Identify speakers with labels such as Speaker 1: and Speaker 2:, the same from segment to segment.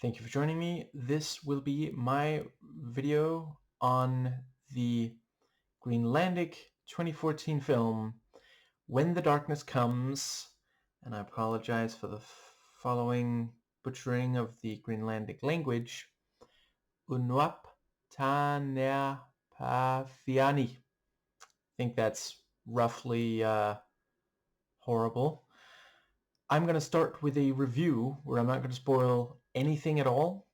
Speaker 1: Thank you for joining me. This will be my video on the Greenlandic 2014 film When the Darkness Comes, and I apologize for the following butchering of the Greenlandic language. Unnuap Taarnerpaaffiani. I think that's roughly horrible. I'm going to start with a review where I'm not going to spoil anything at all,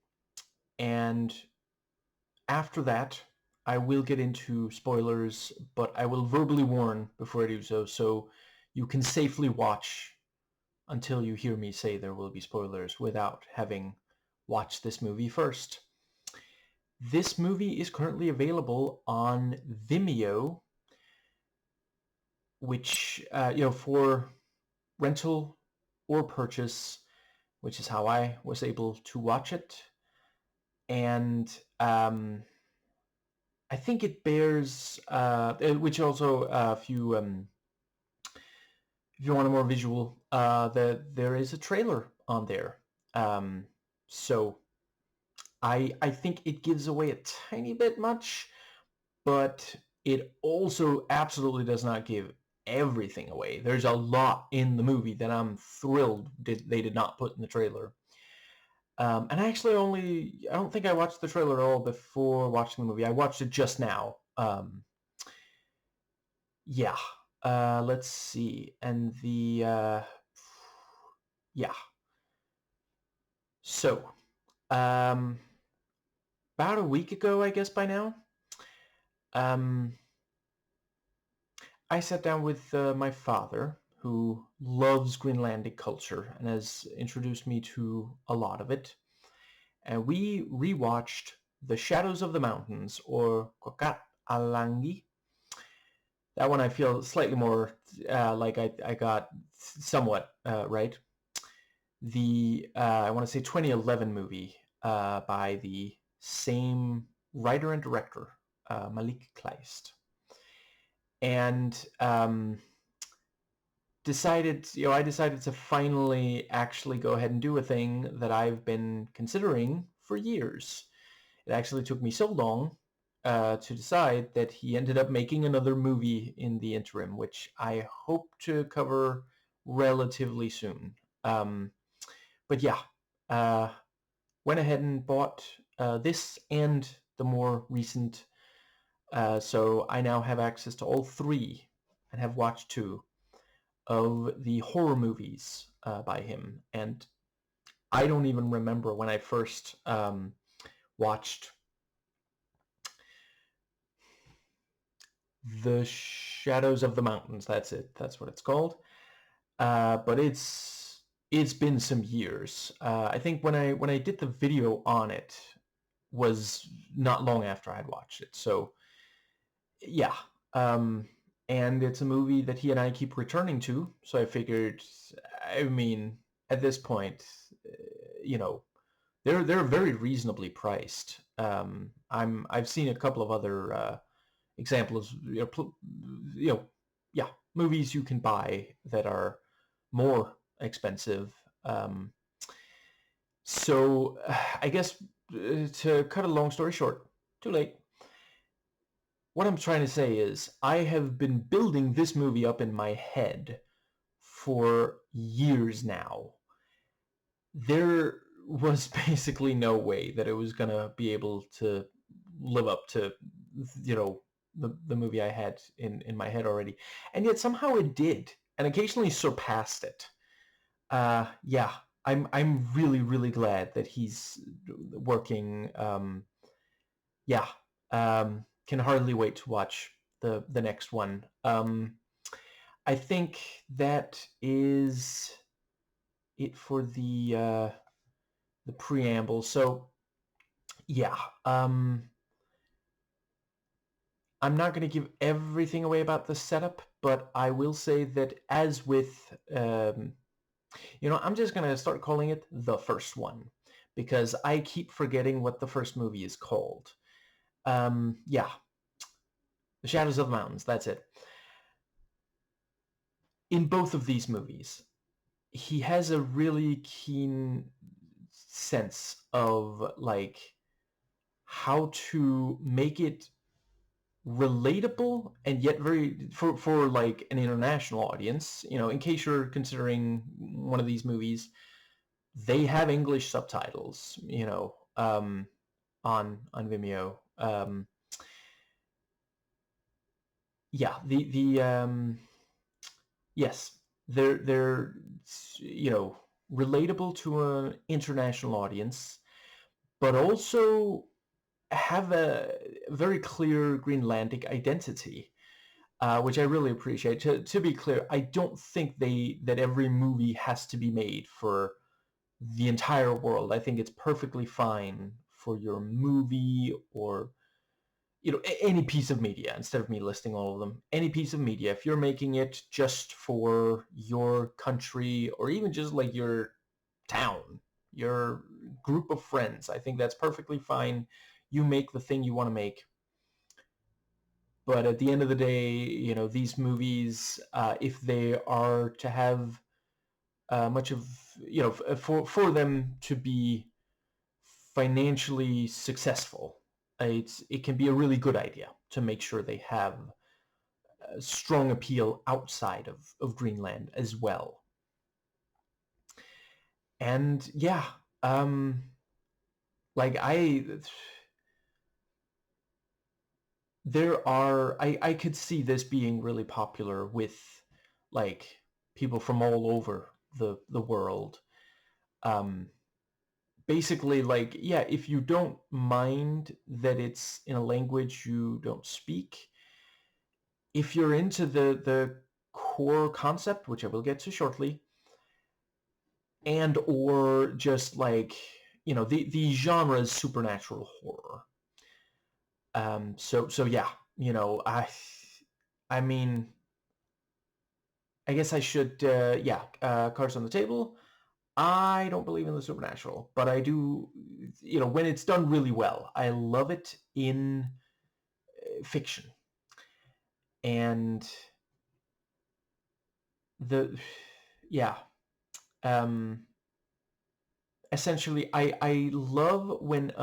Speaker 1: and after that I will get into spoilers, but I will verbally warn before I do so, so you can safely watch until you hear me say there will be spoilers without having watched this movie first. This movie is currently available on Vimeo, which, for rental or purchase, which is how I was able to watch it. And I think it bears, which also, if you want a more visual, there is a trailer on there. So I think it gives away a tiny bit much, but it also absolutely does not give everything away. There's a lot in the movie that I'm thrilled they did not put in the trailer. And actually I don't think I watched the trailer at all before watching the movie. I watched it just now. Yeah. Let's see. And yeah. So, about a week ago, I guess by now, I sat down with my father, who loves Greenlandic culture and has introduced me to a lot of it. And we rewatched The Shadows of the Mountains, or Kokat Alangi. That one I feel slightly more like I got somewhat right. The I want to say 2011 movie by the same writer and director, Malik Kleist. And I decided to finally actually go ahead and do a thing that I've been considering for years. It actually took me so long to decide that he ended up making another movie in the interim, which I hope to cover relatively soon. But yeah, went ahead and bought this and the more recent, so I now have access to all three and have watched two of the horror movies by him. And I don't even remember when I first watched The Shadows of the Mountains. That's it. That's what it's called. But it's been some years. I think when I did the video on it was not long after I'd watched it. So yeah. And it's a movie that he and I keep returning to. So I figured, I mean, at this point, they're very reasonably priced. I've seen a couple of other examples, yeah, movies you can buy that are more expensive. So I guess to cut a long story short, too late. What I'm trying to say is I have been building this movie up in my head for years now. There was basically no way that it was going to be able to live up to, the movie I had in my head already. And yet somehow it did, and occasionally surpassed it. Yeah, I'm really, really glad that he's working. Yeah, can hardly wait to watch the next one. I think that is it for the preamble. So yeah, I'm not going to give everything away about the setup, but I will say that as with I'm just going to start calling it the first one, because I keep forgetting what the first movie is called. Yeah, The Shadows of the Mountains, that's it. In both of these movies, he has a really keen sense of like how to make it relatable and yet very for like an international audience. You know, in case you're considering one of these movies, they have English subtitles, you know, on Vimeo. Yeah, the yes, they're you know, relatable to an international audience, but also have a very clear Greenlandic identity, which I really appreciate. To be clear, I don't think that every movie has to be made for the entire world. I think it's perfectly fine for your movie or, you know, any piece of media, instead of me listing all of them, any piece of media, if you're making it just for your country or even just like your town, your group of friends, I think that's perfectly fine. You make the thing you want to make. But at the end of the day, you know, these movies, if they are to have much of, you know, for them to be financially successful, it can be a really good idea to make sure they have a strong appeal outside of Greenland as well. And yeah, like I could see this being really popular with like people from all over the world. Um, Basically, like, yeah, if you don't mind that it's in a language you don't speak, if you're into the core concept, which I will get to shortly, and or just like, you know, the genre is supernatural horror. So yeah, you know, I mean, I guess I should, yeah, cards on the table. I don't believe in the supernatural, but I do, you know, when it's done really well. I love it in fiction. And the, yeah, um, essentially, I love when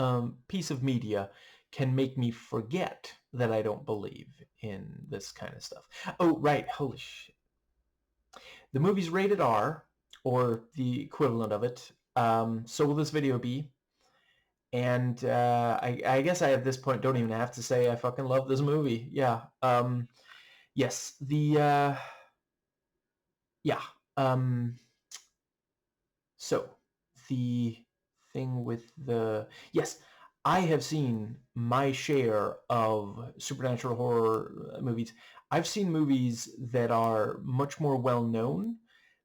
Speaker 1: piece of media can make me forget that I don't believe in this kind of stuff. Oh, right, holy shit. The movie's rated R, or the equivalent of it. So will this video be. And I guess I at this point don't even have to say I fucking love this movie. Yeah. Yes. Yeah. Um, so the thing with yes, I have seen my share of supernatural horror movies. I've seen movies that are much more well known,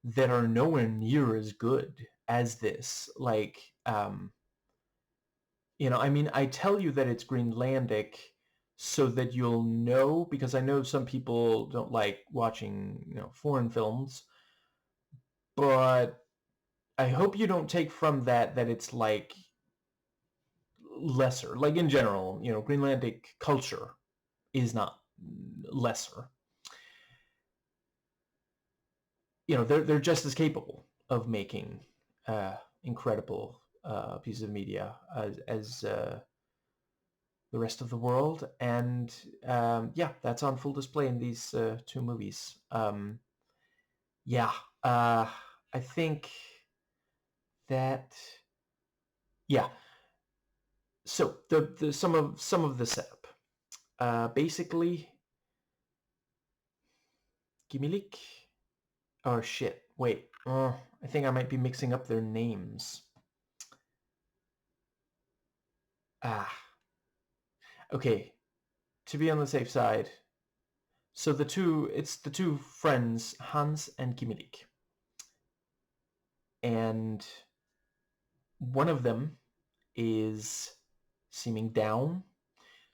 Speaker 1: that are nowhere near as good as this. Like, you know, I mean, I tell you that it's Greenlandic so that you'll know, because I know some people don't like watching, you know, foreign films, but I hope you don't take from that that it's like lesser. Like in general, you know, Greenlandic culture is not lesser. You know, they're just as capable of making incredible pieces of media as the rest of the world. And yeah, that's on full display in these two movies. Yeah, I think that, yeah. So the some of the setup. Basically, Gimilik. Oh shit! Wait. I think I might be mixing up their names. Ah. Okay. To be on the safe side. So it's the two friends, Hans and Gimilik. And one of them is seeming down.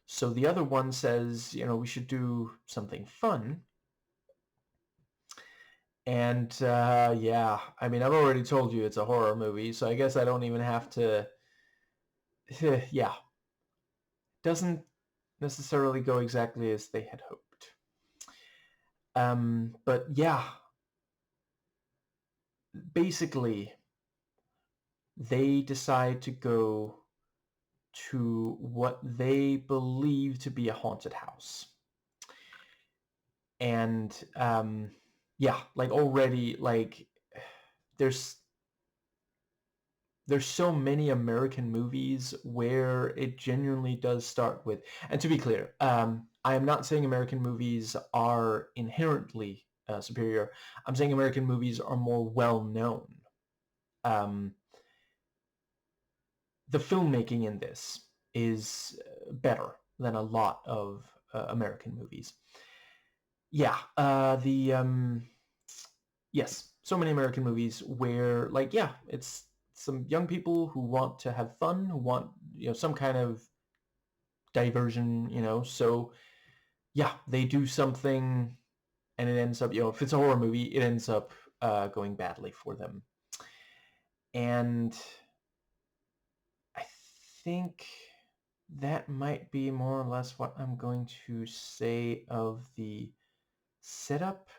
Speaker 1: So the other one says, you know, we should do something fun. And yeah, I mean, I've already told you it's a horror movie, so I guess I don't even have to. Yeah, doesn't necessarily go exactly as they had hoped. But yeah, basically, they decide to go to what they believe to be a haunted house. And yeah, like already, like there's so many American movies where it genuinely does start with, and to be clear, I am not saying American movies are inherently superior. I'm saying American movies are more well known. Um, the filmmaking in this is better than a lot of American movies. Yeah, yes, so many American movies where, like, yeah, it's some young people who want to have fun, who want, some kind of diversion, so yeah, they do something and it ends up, if it's a horror movie, it ends up going badly for them. And I think that might be more or less what I'm going to say of the setup.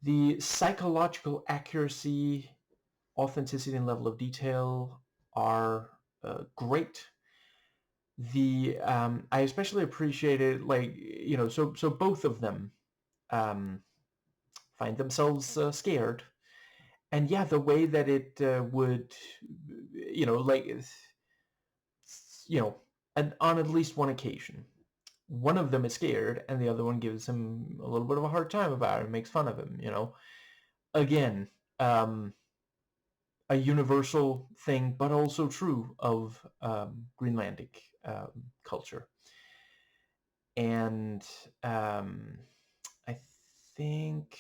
Speaker 1: The psychological accuracy, authenticity, and level of detail are great. I especially appreciated, like, so both of them um, find themselves scared, and yeah, the way that it would, like, and on at least one occasion, one of them is scared, and the other one gives him a little bit of a hard time about it and makes fun of him. Again, um, a universal thing, but also true of Greenlandic culture. And I think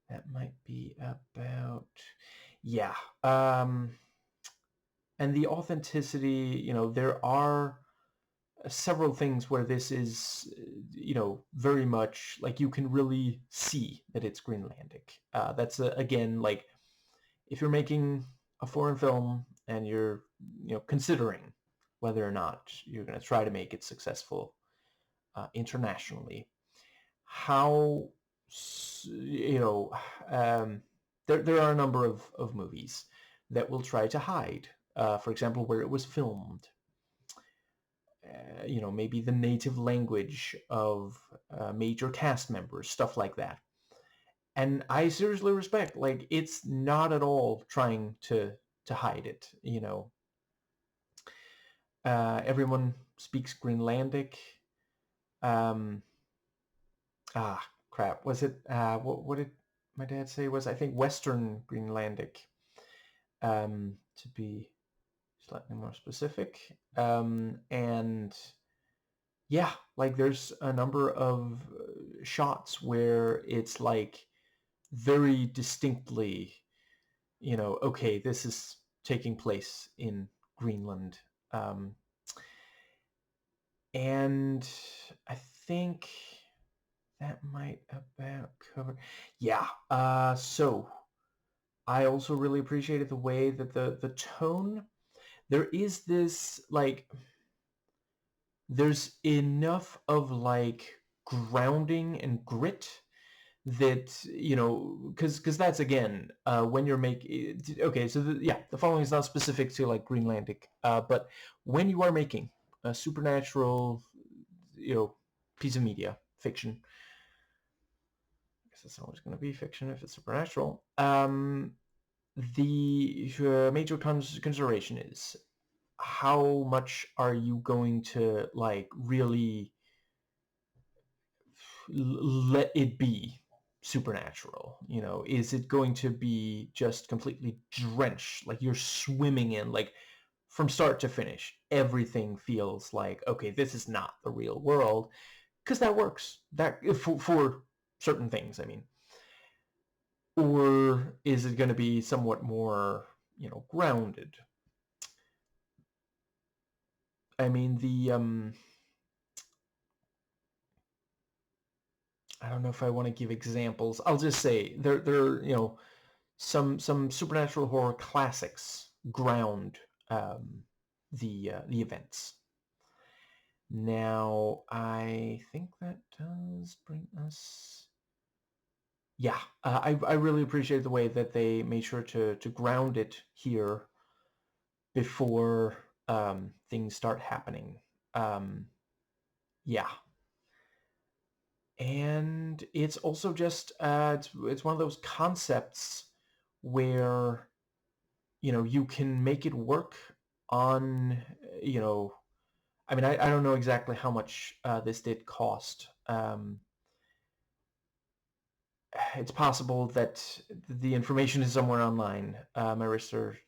Speaker 1: that might be about, yeah. And the authenticity, there are several things where this is, very much like you can really see that it's Greenlandic. That's, again, like, if you're making a foreign film and you're, considering whether or not you're going to try to make it successful internationally, how, you know, there are a number of movies that will try to hide, for example, where it was filmed. Maybe the native language of major cast members, stuff like that. And I seriously respect, like, it's not at all trying to hide it. Everyone speaks Greenlandic. Um, Crap. Was it what did my dad say? Was, I think, Western Greenlandic, to be slightly more specific. And yeah, like, there's a number of shots where it's like very distinctly, okay, this is taking place in Greenland. And I think that might about cover. Yeah. So I also really appreciated the way that the tone. There is this, like, there's enough of, like, grounding and grit that, because that's, again, when you're making, okay, so the following is not specific to, like, Greenlandic, but when you are making a supernatural, piece of media, fiction, I guess it's always going to be fiction if it's supernatural, the major consideration is how much are you going to, like, really let it be supernatural. Is it going to be just completely drenched, like you're swimming in, like, from start to finish everything feels like, okay, this is not the real world, because that works, that for certain things, I mean. Or is it going to be somewhat more, grounded? I mean, I don't know if I want to give examples. I'll just say there some supernatural horror classics ground the events. Now, I think that does bring us yeah, I really appreciate the way that they made sure to ground it here before things start happening. Um, yeah, and it's also just it's one of those concepts where you can make it work on you know I mean I don't know exactly how much this did cost. It's possible that the information is somewhere online. My wrists are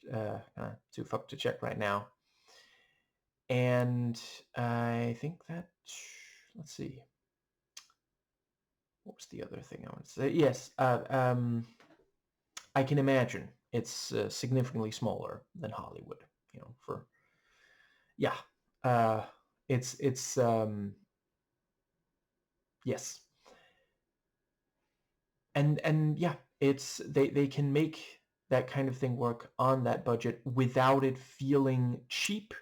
Speaker 1: too fucked to check right now. And I think that, let's see, what was the other thing I want to say? Yes, I can imagine it's significantly smaller than Hollywood. For yeah, uh, it's yes, and yeah, it's they can make that kind of thing work on that budget without it feeling cheap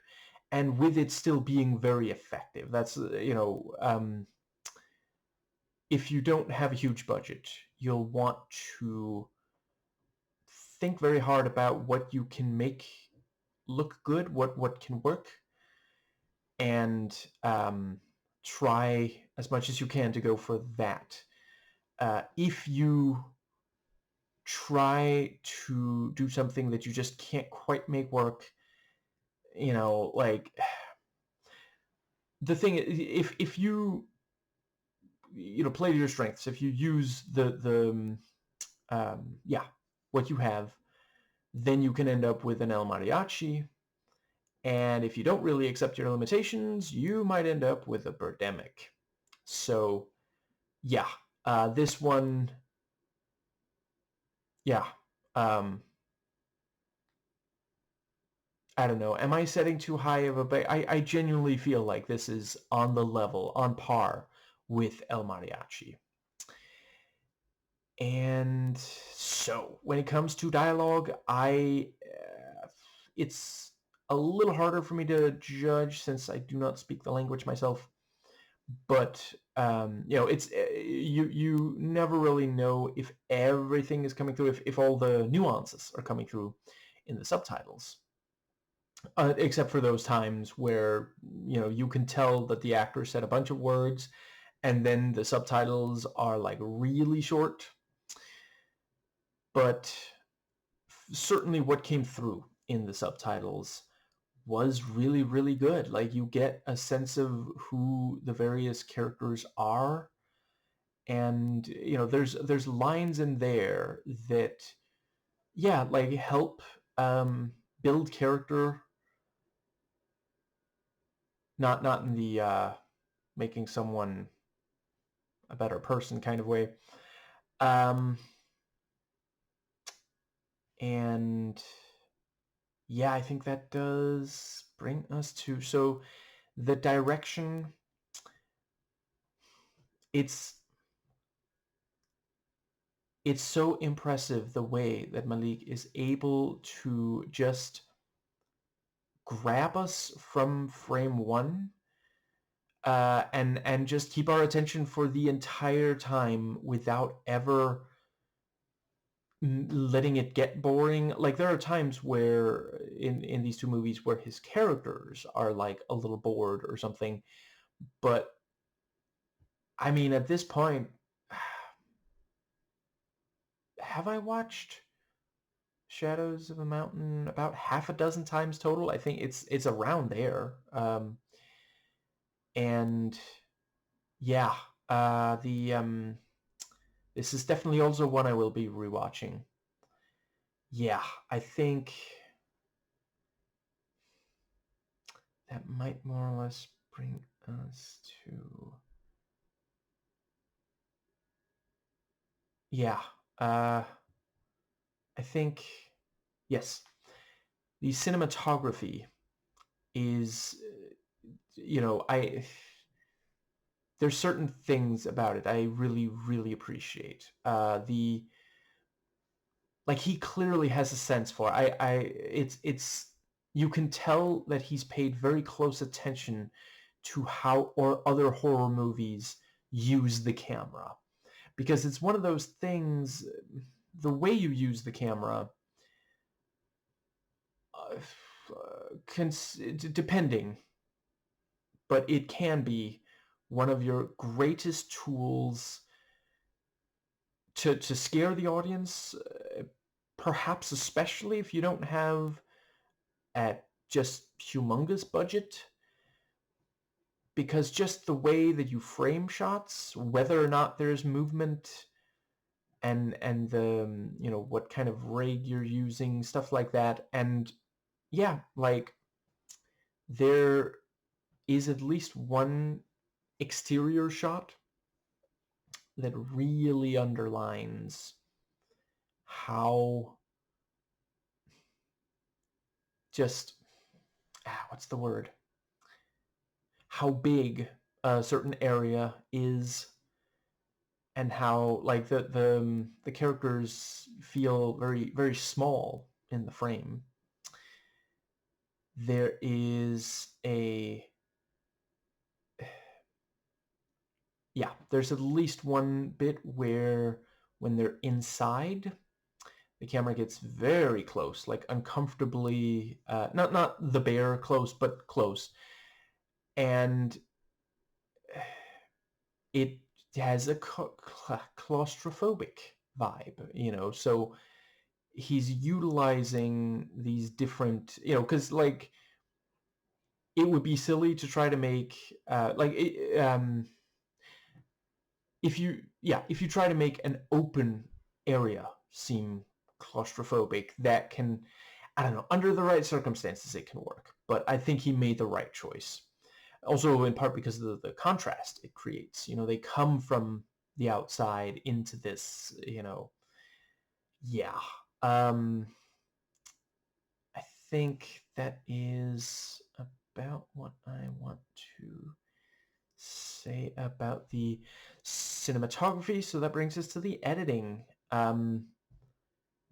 Speaker 1: and with it still being very effective. That's if you don't have a huge budget, you'll want to think very hard about what you can make look good, what can work, and try as much as you can to go for that. If you try to do something that you just can't quite make work, like the thing, if you play to your strengths, if you use yeah, what you have, then you can end up with an El Mariachi. And if you don't really accept your limitations, you might end up with a Birdemic. So, yeah, this one, yeah. Um, I don't know. Am I setting too high of a bar? I genuinely feel like this is on the level, on par with El Mariachi. And so, when it comes to dialogue, it's a little harder for me to judge since I do not speak the language myself. But it's you never really know if everything is coming through, if all the nuances are coming through in the subtitles, except for those times where you can tell that the actor said a bunch of words and then the subtitles are like really short. But certainly what came through in the subtitles was really, really good. Like, you get a sense of who the various characters are, and there's lines in there that, yeah, like, help build character, not in the making someone a better person kind of way. And yeah, I think that does bring us to, so the direction, it's it's so impressive the way that Malik is able to just grab us from frame one, and just keep our attention for the entire time without ever letting it get boring. Like, there are times where in these two movies where his characters are like a little bored or something, but I mean, at this point, have I watched Shadows of a Mountain about half a dozen times total? I think it's around there. And yeah, the this is definitely also one I will be rewatching. Yeah, I think that might more or less bring us to, yeah. I think, yes, the cinematography is, I there's certain things about it I really, really appreciate. The Like, he clearly has a sense for it. It's you can tell that he's paid very close attention to how or other horror movies use the camera, because it's one of those things, the way you use the camera, depending, but it can be one of your greatest tools to scare the audience, perhaps especially if you don't have a just humongous budget, because just the way that you frame shots, whether or not there's movement, and the what kind of rig you're using, stuff like that. And yeah, like there is at least one exterior shot that really underlines how just what's the word, how big a certain area is, and how like the characters feel very, very small in the frame. There is there's at least one bit where when they're inside, the camera gets very close, like uncomfortably, not the bear close, but close. And it has a claustrophobic vibe, so he's utilizing these different, because like it would be silly to try to make if you try to make an open area seem claustrophobic, that can, I don't know, under the right circumstances it can work, but I think he made the right choice. Also in part because of the contrast it creates. They come from the outside into this, yeah. I think that is about what I want to say about the cinematography. So that brings us to the editing.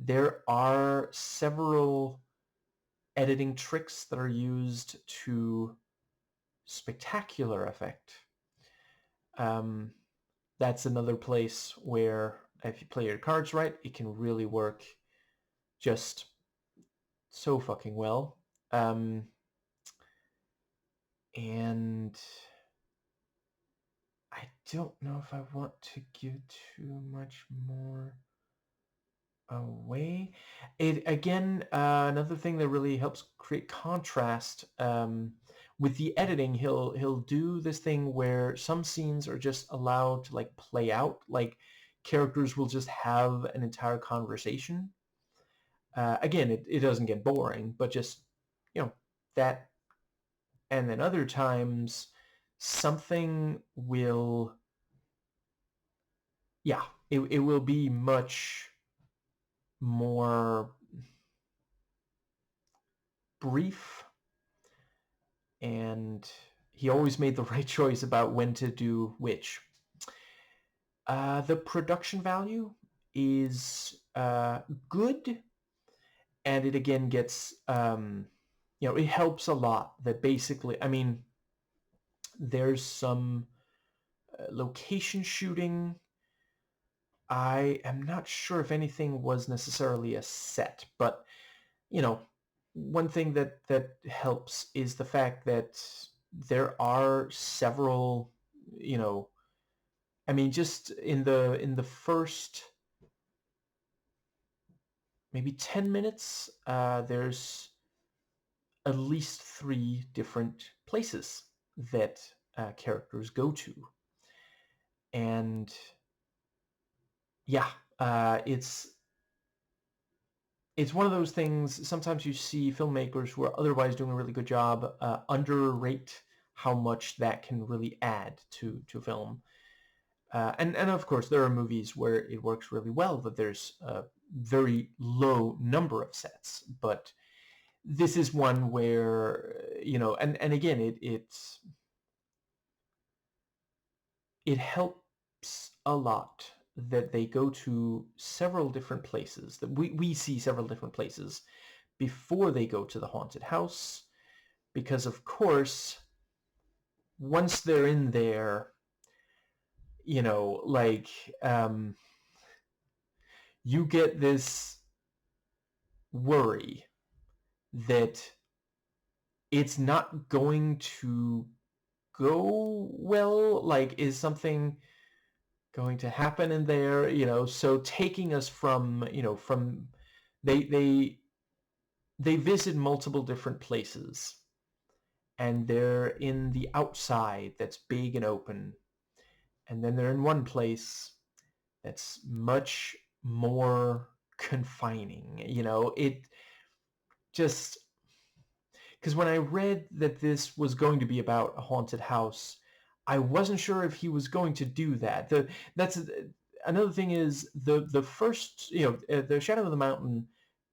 Speaker 1: There are several editing tricks that are used to spectacular effect. That's another place where if you play your cards right, it can really work just so fucking well. And I don't know if I want to give too much more away. It again, another thing that really helps create contrast, with the editing. He'll do this thing where some scenes are just allowed to like play out, like characters will just have an entire conversation. Again, it doesn't get boring, but just that. And then other times something will, it will be much more brief, and he always made the right choice about when to do which. The production value is good, and it again gets, it helps a lot that basically, I mean, there's some location shooting. I am not sure if anything was necessarily a set, but one thing that helps is the fact that there are several, I mean, just in the first maybe 10 minutes, there's at least 3 different places that characters go to. And yeah, it's one of those things. Sometimes you see filmmakers who are otherwise doing a really good job underrate how much that can really add to film. And of course, there are movies where it works really well that there's a very low number of sets. But this is one where, and again, it helps a lot that they go to several different places, that we see several different places before they go to the haunted house, because of course once they're in there, like you get this worry that it's not going to go well. Like, is something going to happen in there? So taking us from they visit multiple different places, and they're in the outside that's big and open, and then they're in one place that's much more confining. It just, because when I read that this was going to be about a haunted house, I wasn't sure if he was going to do that. That's another thing is the first, the Shadow of the Mountain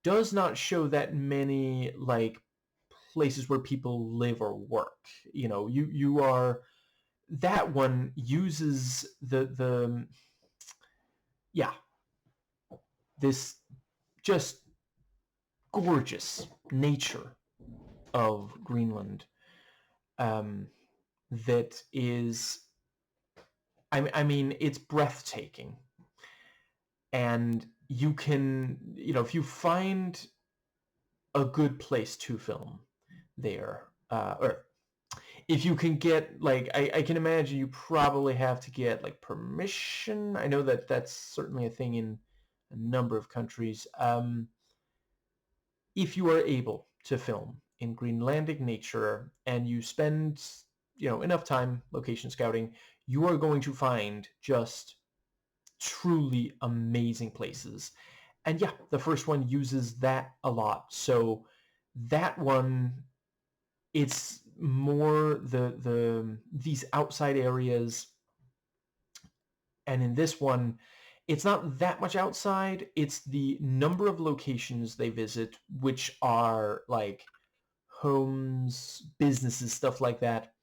Speaker 1: does not show that many like places where people live or work. You are, that one uses the yeah, this just gorgeous nature of Greenland, um, that is, I mean, it's breathtaking. And you can, if you find a good place to film there, or if you can get, like, I can imagine you probably have to get like permission. I know that that's certainly a thing in a number of countries. If you are able to film in Greenlandic nature and you spend, enough time location scouting, you are going to find just truly amazing places. And yeah, the first one uses that a lot. So that one, it's more these outside areas. And in this one, it's not that much outside. It's the number of locations they visit, which are like homes, businesses, stuff like that.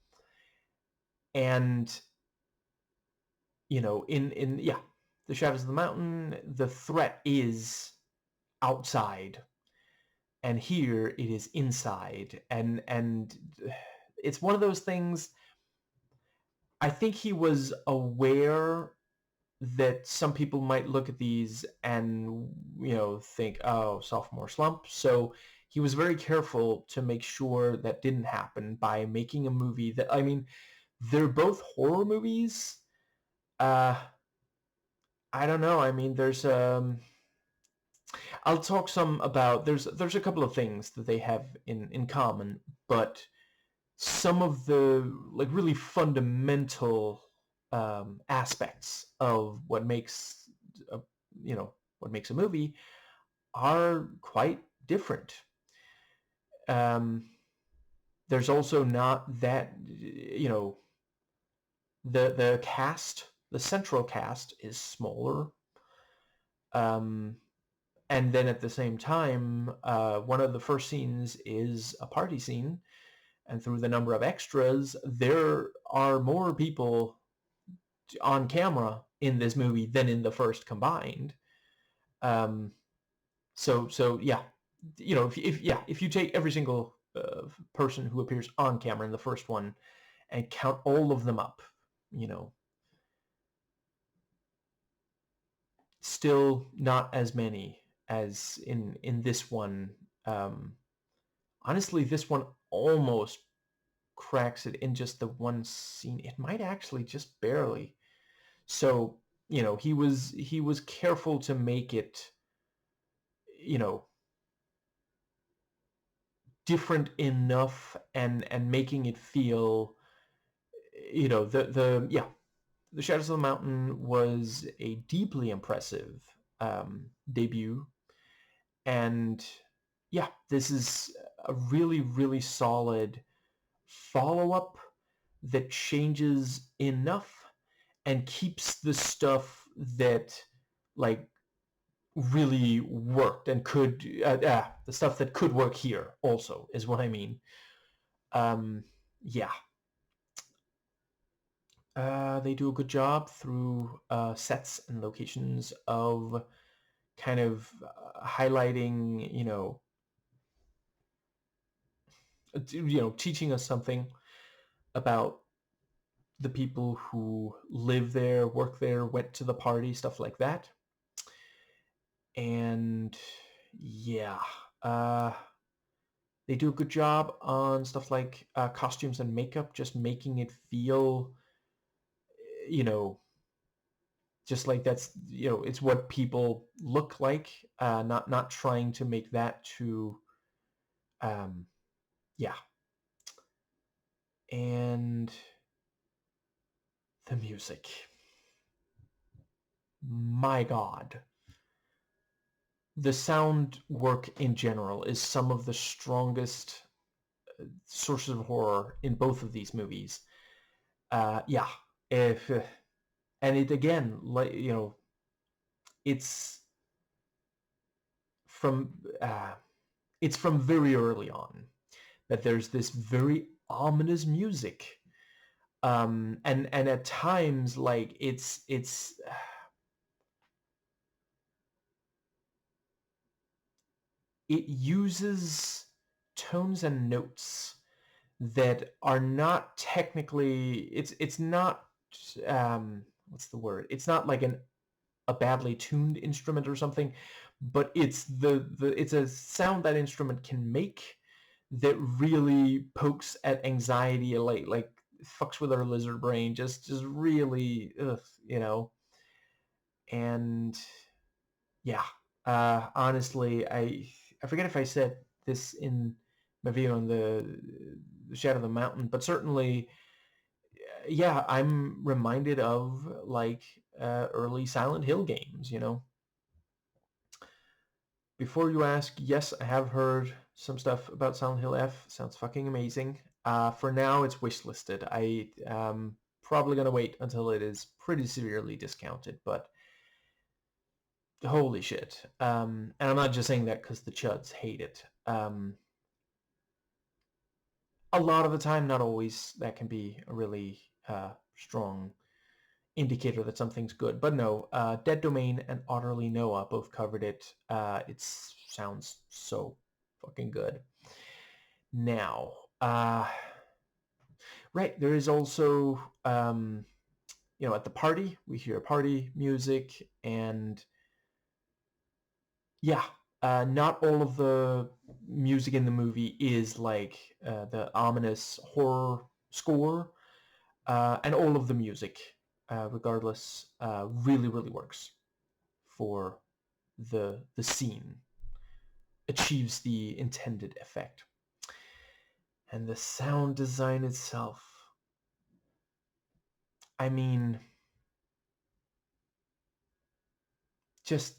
Speaker 1: And in yeah, the Shadows of the Mountain, the threat is outside, and here it is inside. And it's one of those things. I think he was aware that some people might look at these and think, oh, sophomore slump. So he was very careful to make sure that didn't happen by making a movie that, I mean, they're both horror movies. I don't know. I mean, I'll talk some about, there's a couple of things that they have in common, but some of the like really fundamental aspects of what makes a, what makes a movie are quite different. There's also not that, the cast, the central cast is smaller. And then at the same time, one of the first scenes is a party scene, and through the number of extras, there are more people on camera in this movie than in the first combined. Um, so yeah, if you take every single person who appears on camera in the first one and count all of them up, still not as many as in this one. Honestly, this one almost cracks it in just the one scene. It might actually just barely. So, he was careful to make it, you know, different enough, and making it feel, the Shadows of the Mountain was a deeply impressive debut. And yeah, this is a really, really solid follow-up that changes enough and keeps the stuff that like really worked and could, the stuff that could work here also is what I mean. Yeah, they do a good job through sets and locations of kind of highlighting, teaching us something about the people who live there, work there, went to the party, stuff like that. And yeah, they do a good job on stuff like costumes and makeup, just making it feel, you know, just like that's, it's what people look like, not trying to make that too, yeah. And the music, my God. The sound work in general is some of the strongest sources of horror in both of these movies. Yeah, if and it again, like, it's from it's from very early on that there's this very ominous music, and at times, like, it uses tones and notes that are not technically, it's not, what's the word, it's not like a badly tuned instrument or something, but it's it's a sound that instrument can make that really pokes at anxiety, like fucks with our lizard brain, just really, ugh, and yeah, honestly, I forget if I said this in my video on the Shadow of the Mountain, but certainly, yeah, I'm reminded of, like, early Silent Hill games. Before you ask, yes, I have heard some stuff about Silent Hill F. Sounds fucking amazing. For now, it's wishlisted. I probably gonna wait until it is pretty severely discounted, but holy shit. And I'm not just saying that because the chuds hate it. A lot of the time, not always, that can be a really strong indicator that something's good. But no, Dead Domain and Utterly Noah both covered it. It sounds so fucking good. Now, right, there is also, at the party, we hear party music, and yeah, not all of the music in the movie is like the ominous horror score, and all of the music, regardless, really, really works for the scene, achieves the intended effect. And the sound design itself, I mean, just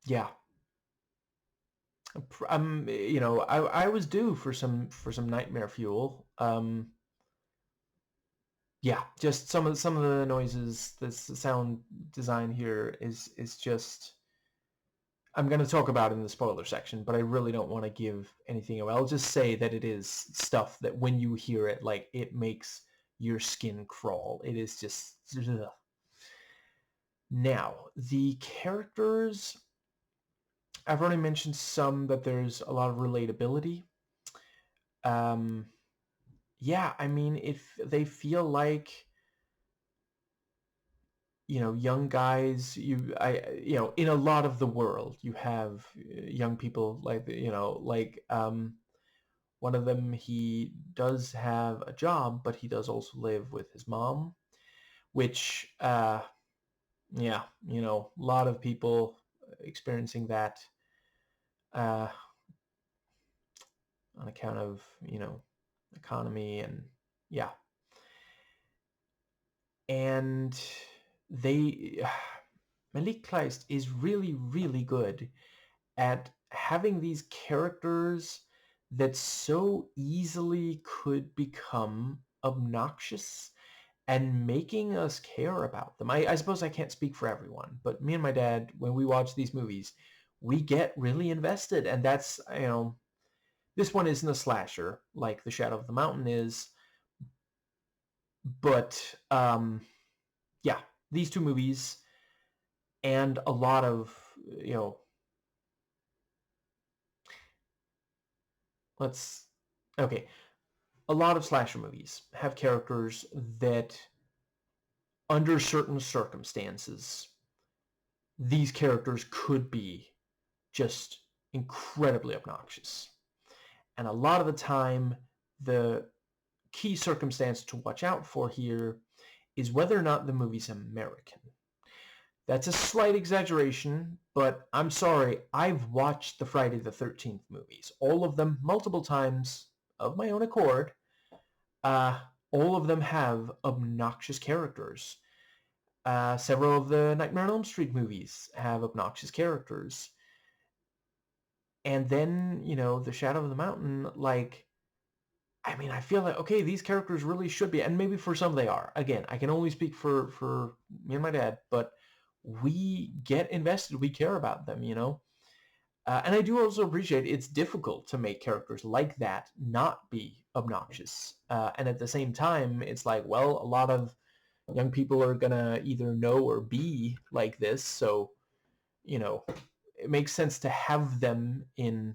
Speaker 1: yeah. I was due for some nightmare fuel. Yeah, just some of the noises, the sound design here is just, I'm going to talk about it in the spoiler section, but I really don't want to give anything away. I'll just say that it is stuff that when you hear it, like, it makes your skin crawl. It is just, ugh. Now, the characters, I've already mentioned some that there's a lot of relatability. Um, yeah, I mean, if they feel like, young guys, in a lot of the world, you have young people, like, one of them, he does have a job, but he does also live with his mom, which, yeah, a lot of people experiencing that, uh, on account of, economy, and yeah. And they, Malik Kleist is really, really good at having these characters that so easily could become obnoxious and making us care about them. I suppose I can't speak for everyone, but me and my dad, when we watch these movies, we get really invested. And that's, this one isn't a slasher like The Shadow of the Mountain is, but yeah, these two movies and a lot of, you know, let's, okay, a lot of slasher movies have characters that, under certain circumstances, these characters could be just incredibly obnoxious. And a lot of the time, the key circumstance to watch out for here is whether or not the movie's American. That's a slight exaggeration, but I'm sorry, I've watched the Friday the 13th movies, all of them, multiple times, of my own accord. Uh, all of them have obnoxious characters. Several of the Nightmare on Elm Street movies have obnoxious characters. And then, The Shadow of the Mountain, like, I mean, I feel like, okay, these characters really should be, and maybe for some they are. Again, I can only speak for me and my dad, but we get invested, we care about them, and I do also appreciate it's difficult to make characters like that not be obnoxious. And at the same time, it's like, well, a lot of young people are gonna either know or be like this, so, it makes sense to have them in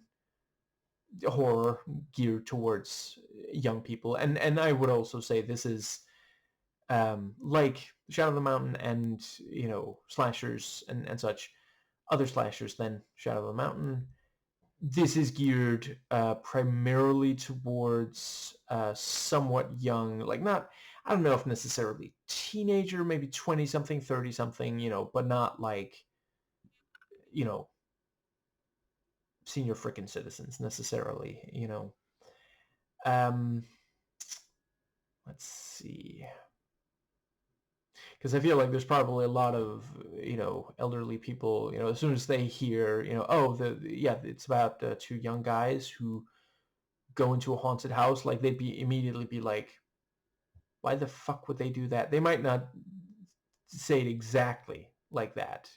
Speaker 1: horror geared towards young people. And I would also say this is like Shadow of the Mountain and, slashers and such, other slashers than Shadow of the Mountain. This is geared primarily towards somewhat young, like not, I don't know if necessarily teenager, maybe 20-something, 30-something, but not like, you know, senior frickin' citizens necessarily. Um, let's see. Because I feel like there's probably a lot of, elderly people, as soon as they hear, oh, it's about two young guys who go into a haunted house, like they'd immediately be like, why the fuck would they do that? They might not say it exactly like that.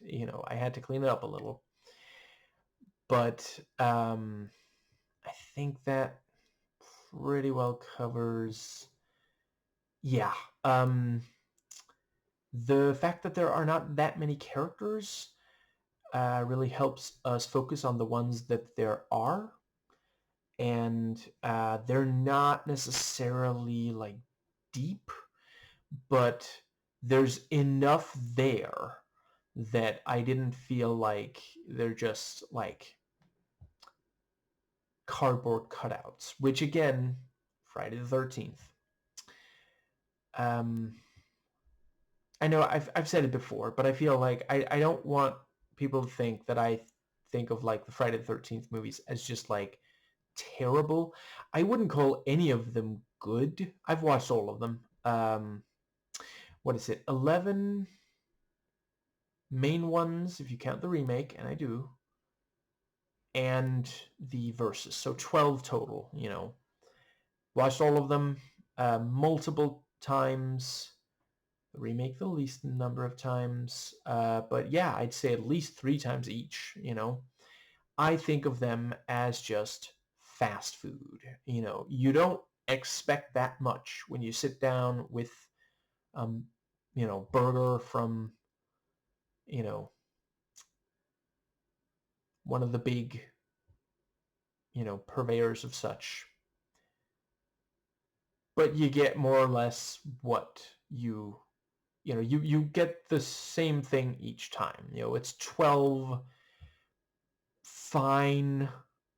Speaker 1: I had to clean it up a little. But I think that pretty well covers, yeah. The fact that there are not that many characters really helps us focus on the ones that there are. And they're not necessarily like deep, but there's enough there that I didn't feel like they're just like cardboard cutouts, which again, Friday the 13th. I know I've said it before, but I feel like I don't want people to think that I think of like the Friday the 13th movies as just like terrible. I wouldn't call any of them good. I've watched all of them. What is it? 11 main ones, if you count the remake, and I do, and the verses. So 12 total. Watched all of them multiple times. The remake the least number of times. But yeah, I'd say at least 3 times each. I think of them as just fast food. You don't expect that much when you sit down with, burger from, you know, one of the big, purveyors of such. But you get more or less what you get the same thing each time. It's 12 fine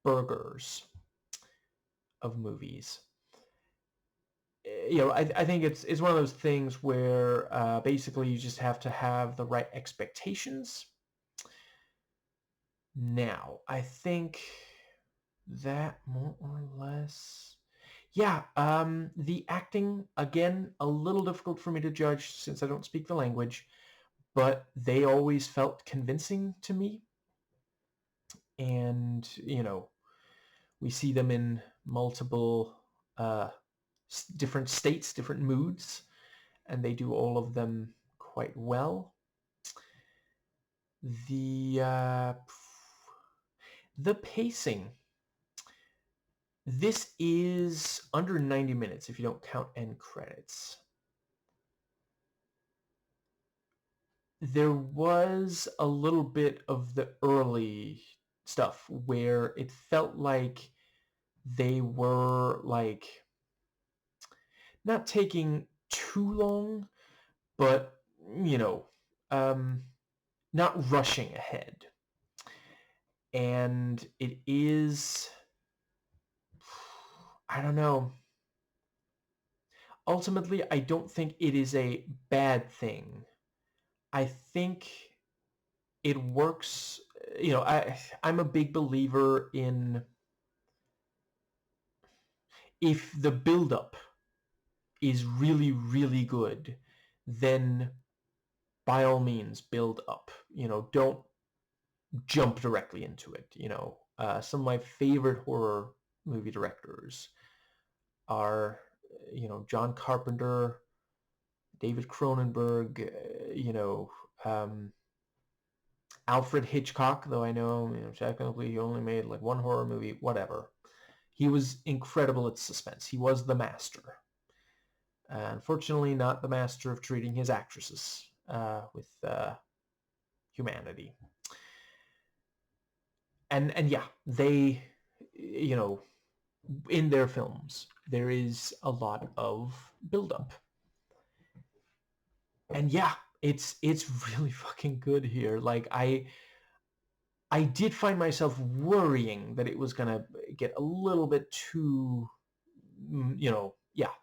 Speaker 1: burgers of movies. I think it's one of those things where basically you just have to have the right expectations. Now, I think that more or less, yeah. The acting, again, a little difficult for me to judge since I don't speak the language, but they always felt convincing to me. And we see them in multiple different states, different moods, and they do all of them quite well. The pacing. This is under 90 minutes if you don't count end credits. There was a little bit of the early stuff where it felt like they were like not taking too long, but, you know, not rushing ahead. And it is, I don't know. Ultimately, I don't think it is a bad thing. I think it works. I'm a big believer in, if the build-up is really, really good, then by all means build up. Don't jump directly into it. Some of my favorite horror movie directors are, John Carpenter, David Cronenberg, Alfred Hitchcock, though I know, technically he only made like one horror movie, whatever. He was incredible at suspense. He was the master. Unfortunately, not the master of treating his actresses with humanity. And yeah, they, in their films, there is a lot of buildup. And yeah, it's really fucking good here. Like, I did find myself worrying that it was gonna get a little bit too,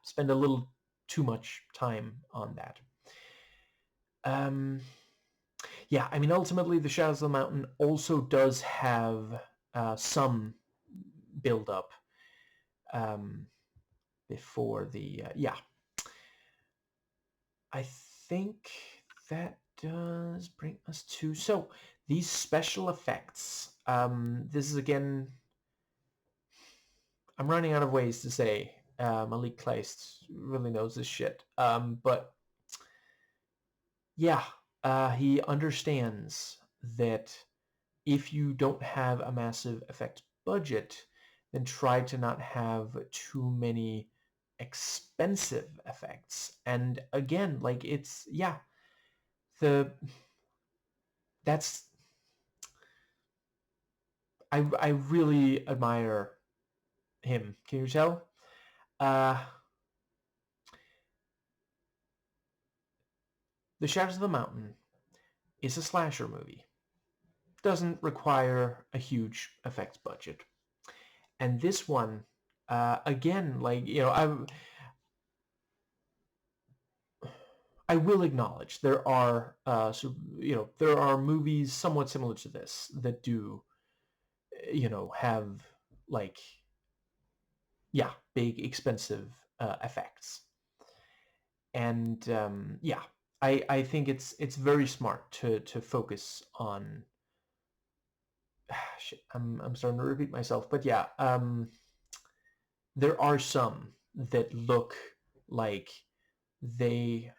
Speaker 1: spend a little too much time on that. Yeah, I mean, ultimately, The Shadows of the Mountain also does have some build-up before the, yeah. I think that does bring us to, so these special effects. This is, again, I'm running out of ways to say Malik Kleist really knows this shit. But yeah, he understands that if you don't have a massive effects budget, then try to not have too many expensive effects. And again, like, it's, yeah, that's, I really admire him. Can you tell? The Shadows of the Mountain is a slasher movie. Doesn't require a huge effects budget. And this one, again, like, I will acknowledge there are, there are movies somewhat similar to this that do, have, like, yeah, big expensive effects. And yeah, I think it's very smart to focus on. Shit, I'm starting to repeat myself, but yeah, there are some that look like they,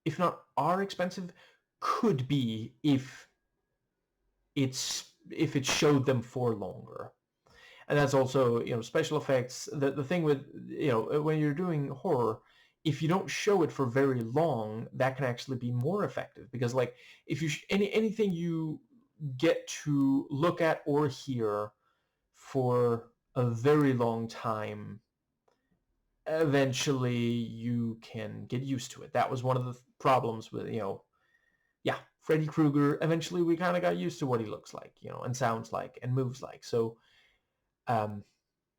Speaker 1: if not are expensive, could be if it showed them for longer. And that's also, special effects. The thing with, when you're doing horror, if you don't show it for very long, that can actually be more effective, because, like, if you anything you get to look at or hear for a very long time, eventually you can get used to it. That was one of the problems with, yeah, Freddy Krueger. Eventually we kind of got used to what he looks like, and sounds like, and moves like. So,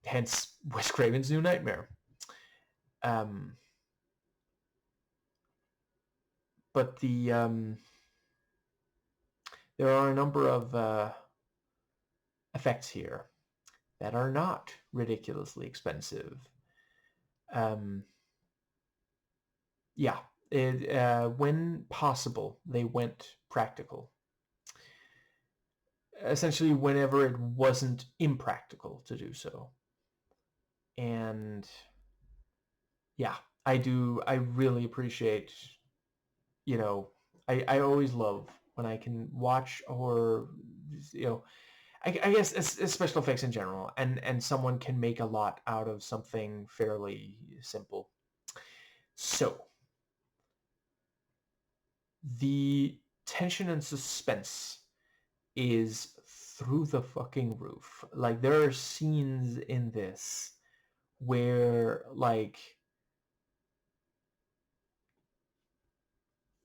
Speaker 1: hence Wes Craven's New Nightmare. But there are a number of effects here that are not ridiculously expensive. Yeah, when possible, they went practical. Essentially, whenever it wasn't impractical to do so. And yeah, I really appreciate, I always love when I can watch, or, I guess it's special effects in general, and someone can make a lot out of something fairly simple. So, the tension and suspense is through the fucking roof. Like, there are scenes in this where, like,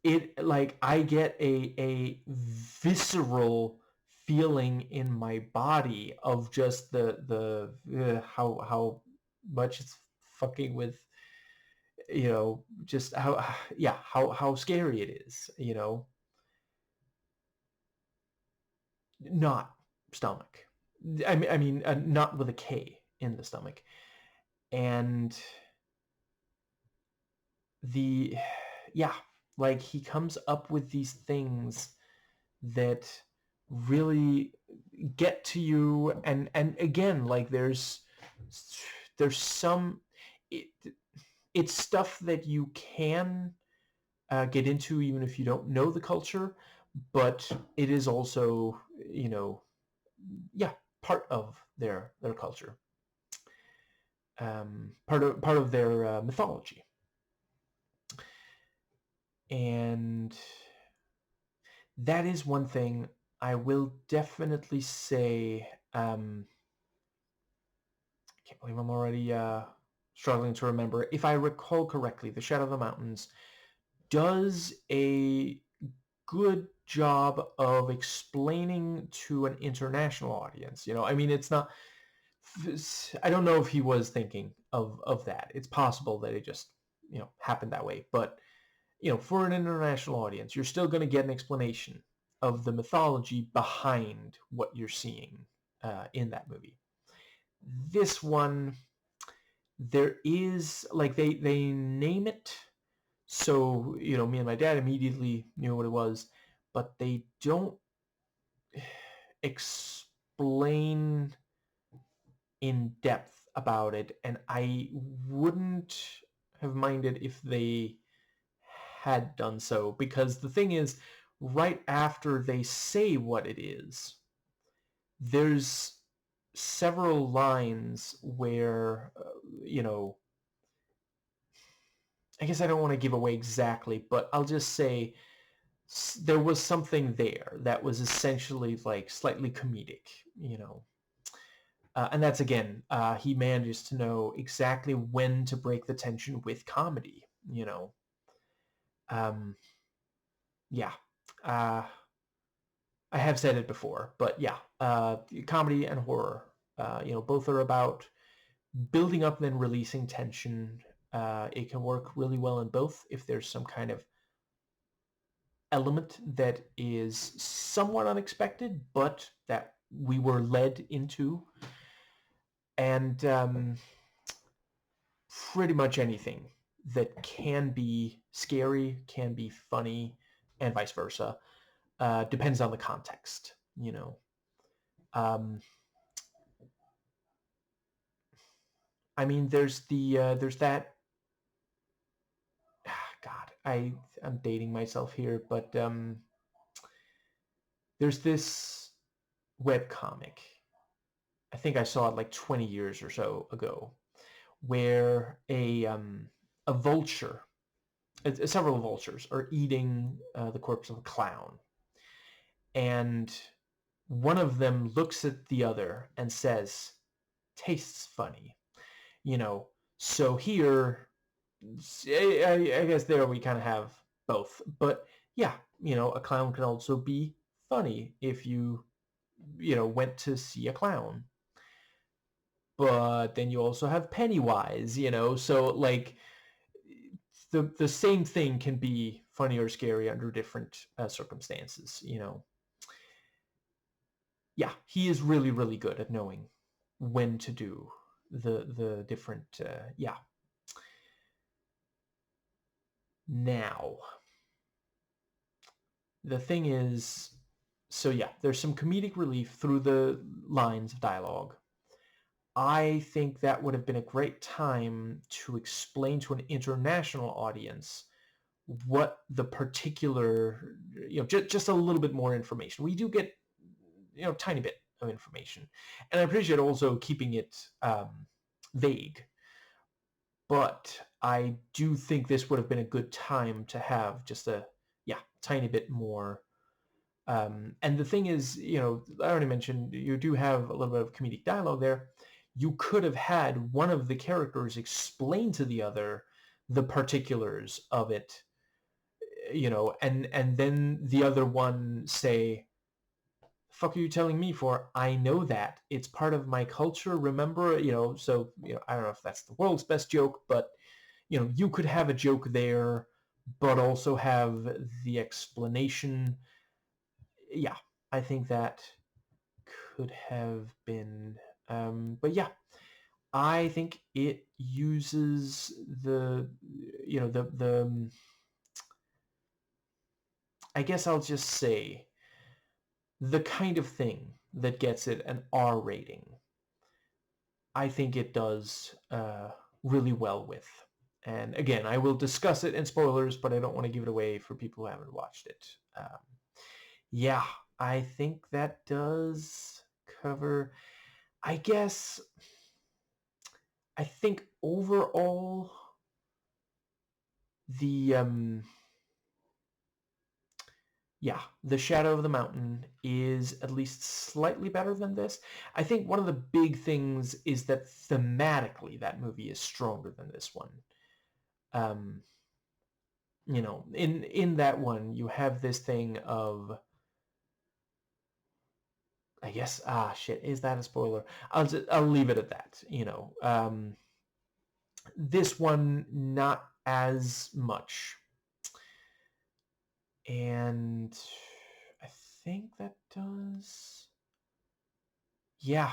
Speaker 1: it, like, I get a visceral feeling in my body of just the how much it's fucking with, just how, yeah, how scary it is, not stomach. I mean, not with a K in the stomach. And the yeah, like, he comes up with these things that really get to you, and again, like, there's some, it, it's stuff that you can get into even if you don't know the culture, but it is also, yeah, part of their culture, part of their mythology. And that is one thing I will definitely say. I can't believe I'm already struggling to remember. If I recall correctly, The Shadow of the Mountains does a good job of explaining to an international audience. I mean, it's not. I don't know if he was thinking of that. It's possible that it just happened that way, but for an international audience, you're still going to get an explanation of the mythology behind what you're seeing in that movie. This one, there is, like, they name it, so me and my dad immediately knew what it was, but they don't explain in depth about it, and I wouldn't have minded if they had done so, because the thing is, right after they say what it is, there's several lines where, I guess I don't want to give away exactly, but I'll just say there was something there that was essentially, like, slightly comedic, and that's, again, he manages to know exactly when to break the tension with comedy, um, yeah. Uh, I have said it before, but yeah, comedy and horror, both are about building up and then releasing tension. It can work really well in both if there's some kind of element that is somewhat unexpected, but that we were led into. And pretty much anything that can be scary can be funny, and vice versa. Depends on the context, Um, I mean, there's that. God, I'm dating myself here, but there's this web comic. I think I saw it like 20 years or so ago, where a vulture, several vultures, are eating the corpse of a clown, and one of them looks at the other and says, "Tastes funny," you know. So here, I guess there we kind of have both. But yeah, a clown can also be funny if you went to see a clown. But then you also have Pennywise, so, like, the same thing can be funny or scary under different circumstances, Yeah, he is really, really good at knowing when to do the different, yeah. Now, the thing is, so yeah, there's some comedic relief through the lines of dialogue. I think that would have been a great time to explain to an international audience what the particular, just a little bit more information. We do get, tiny bit of information. And I appreciate also keeping it vague. But I do think this would have been a good time to have just a, yeah, tiny bit more. And the thing is, I already mentioned you do have a little bit of comedic dialogue there. You could have had one of the characters explain to the other the particulars of it, and then the other one say, fuck are you telling me for? I know that. It's part of my culture, remember? So, I don't know if that's the world's best joke, but, you could have a joke there, but also have the explanation. Yeah, I think that could have been, but yeah, I think it uses I guess I'll just say, the kind of thing that gets it an R rating. I think it does really well with. And again, I will discuss it in spoilers, but I don't want to give it away for people who haven't watched it. Yeah, I think that does cover, I guess, I think overall the The Shadow of the Mountain is at least slightly better than this. I think one of the big things is that thematically that movie is stronger than this one. In that one you have this thing of, I guess, shit, is that a spoiler? I'll leave it at that. This one not as much. And I think that does. Yeah.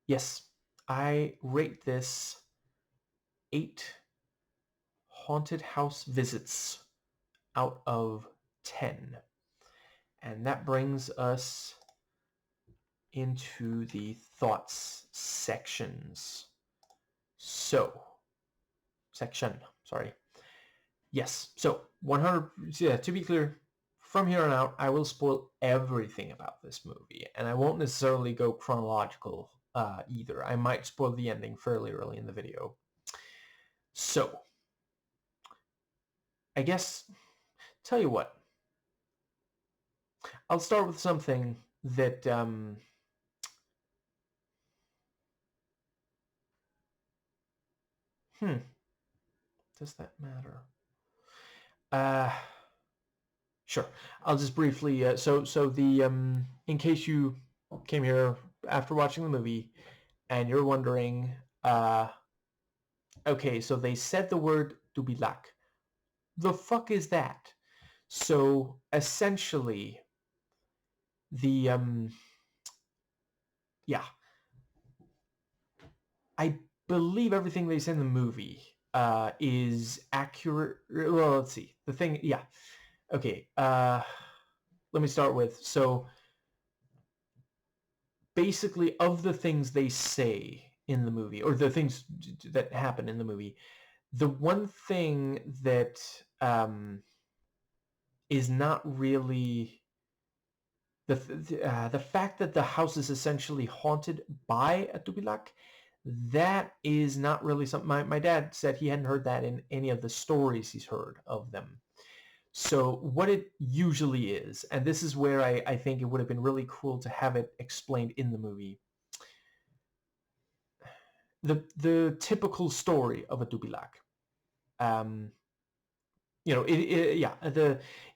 Speaker 1: Yes. I rate this 8 haunted house visits out of 10. And that brings us into the thoughts sections. Sorry. Yes. So 100, yeah, to be clear, from here on out, I will spoil everything about this movie, and I won't necessarily go chronological either. I might spoil the ending fairly early in the video. So, I guess, tell you what, I'll start with something that, does that matter? Sure. I'll just briefly, in case you came here after watching the movie and you're wondering, okay, so they said the word Dubilak. The fuck is that? So essentially, the yeah, I believe everything they say in the movie is accurate. Well, let's see. The thing, yeah, okay. Let me start with, so basically, of the things they say in the movie, or the things that happen in the movie, the one thing that is not really the fact that the house is essentially haunted by a Tubilak, that is not really something. My dad said he hadn't heard that in any of the stories he's heard of them. So what it usually is, and this is where I think it would have been really cool to have it explained in the movie. The typical story of a Tubilak. In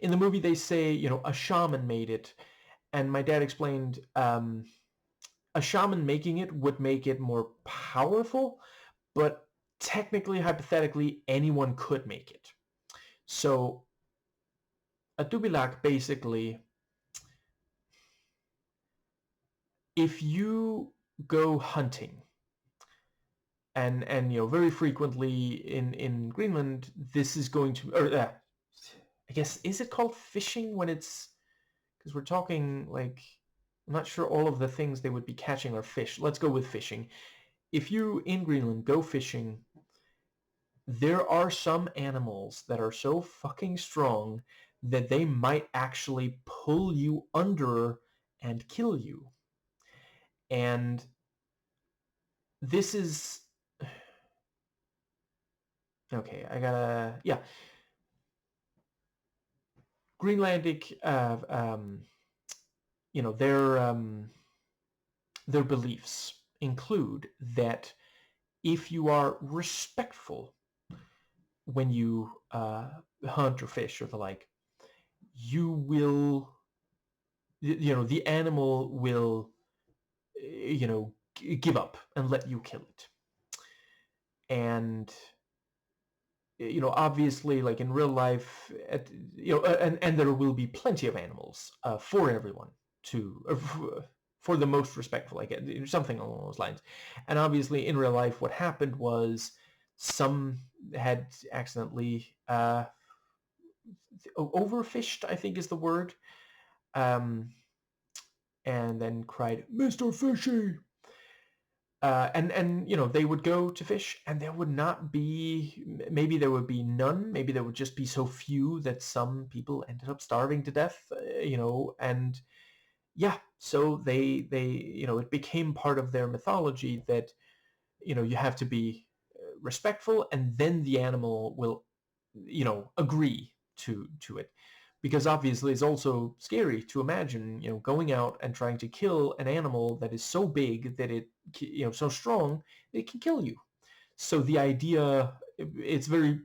Speaker 1: the movie they say, a shaman made it, and my dad explained, a shaman making it would make it more powerful, but technically, hypothetically, anyone could make it. So a Tubilak, basically, if you go hunting, and very frequently in Greenland, this is going to, or I guess, is it called fishing when it's, because we're talking like, I'm not sure all of the things they would be catching are fish. Let's go with fishing. If you in Greenland go fishing, there are some animals that are so fucking strong that they might actually pull you under and kill you. And this is, okay, I gotta, yeah. Greenlandic, their beliefs include that if you are respectful when you hunt or fish or the like, you will, the animal will, give up and let you kill it. And obviously, like in real life, and there will be plenty of animals for everyone to, for the most respectful, like something along those lines. And obviously, in real life, what happened was some had accidentally overfished, I think is the word, um, and then cried, "Mr. Fishy!" And they would go to fish, and there would not be, maybe there would be none, maybe there would just be so few that some people ended up starving to death, and yeah, so they it became part of their mythology that you have to be respectful, and then the animal will agree to it, because obviously it's also scary to imagine going out and trying to kill an animal that is so big that it so strong that it can kill you. So the idea, it's very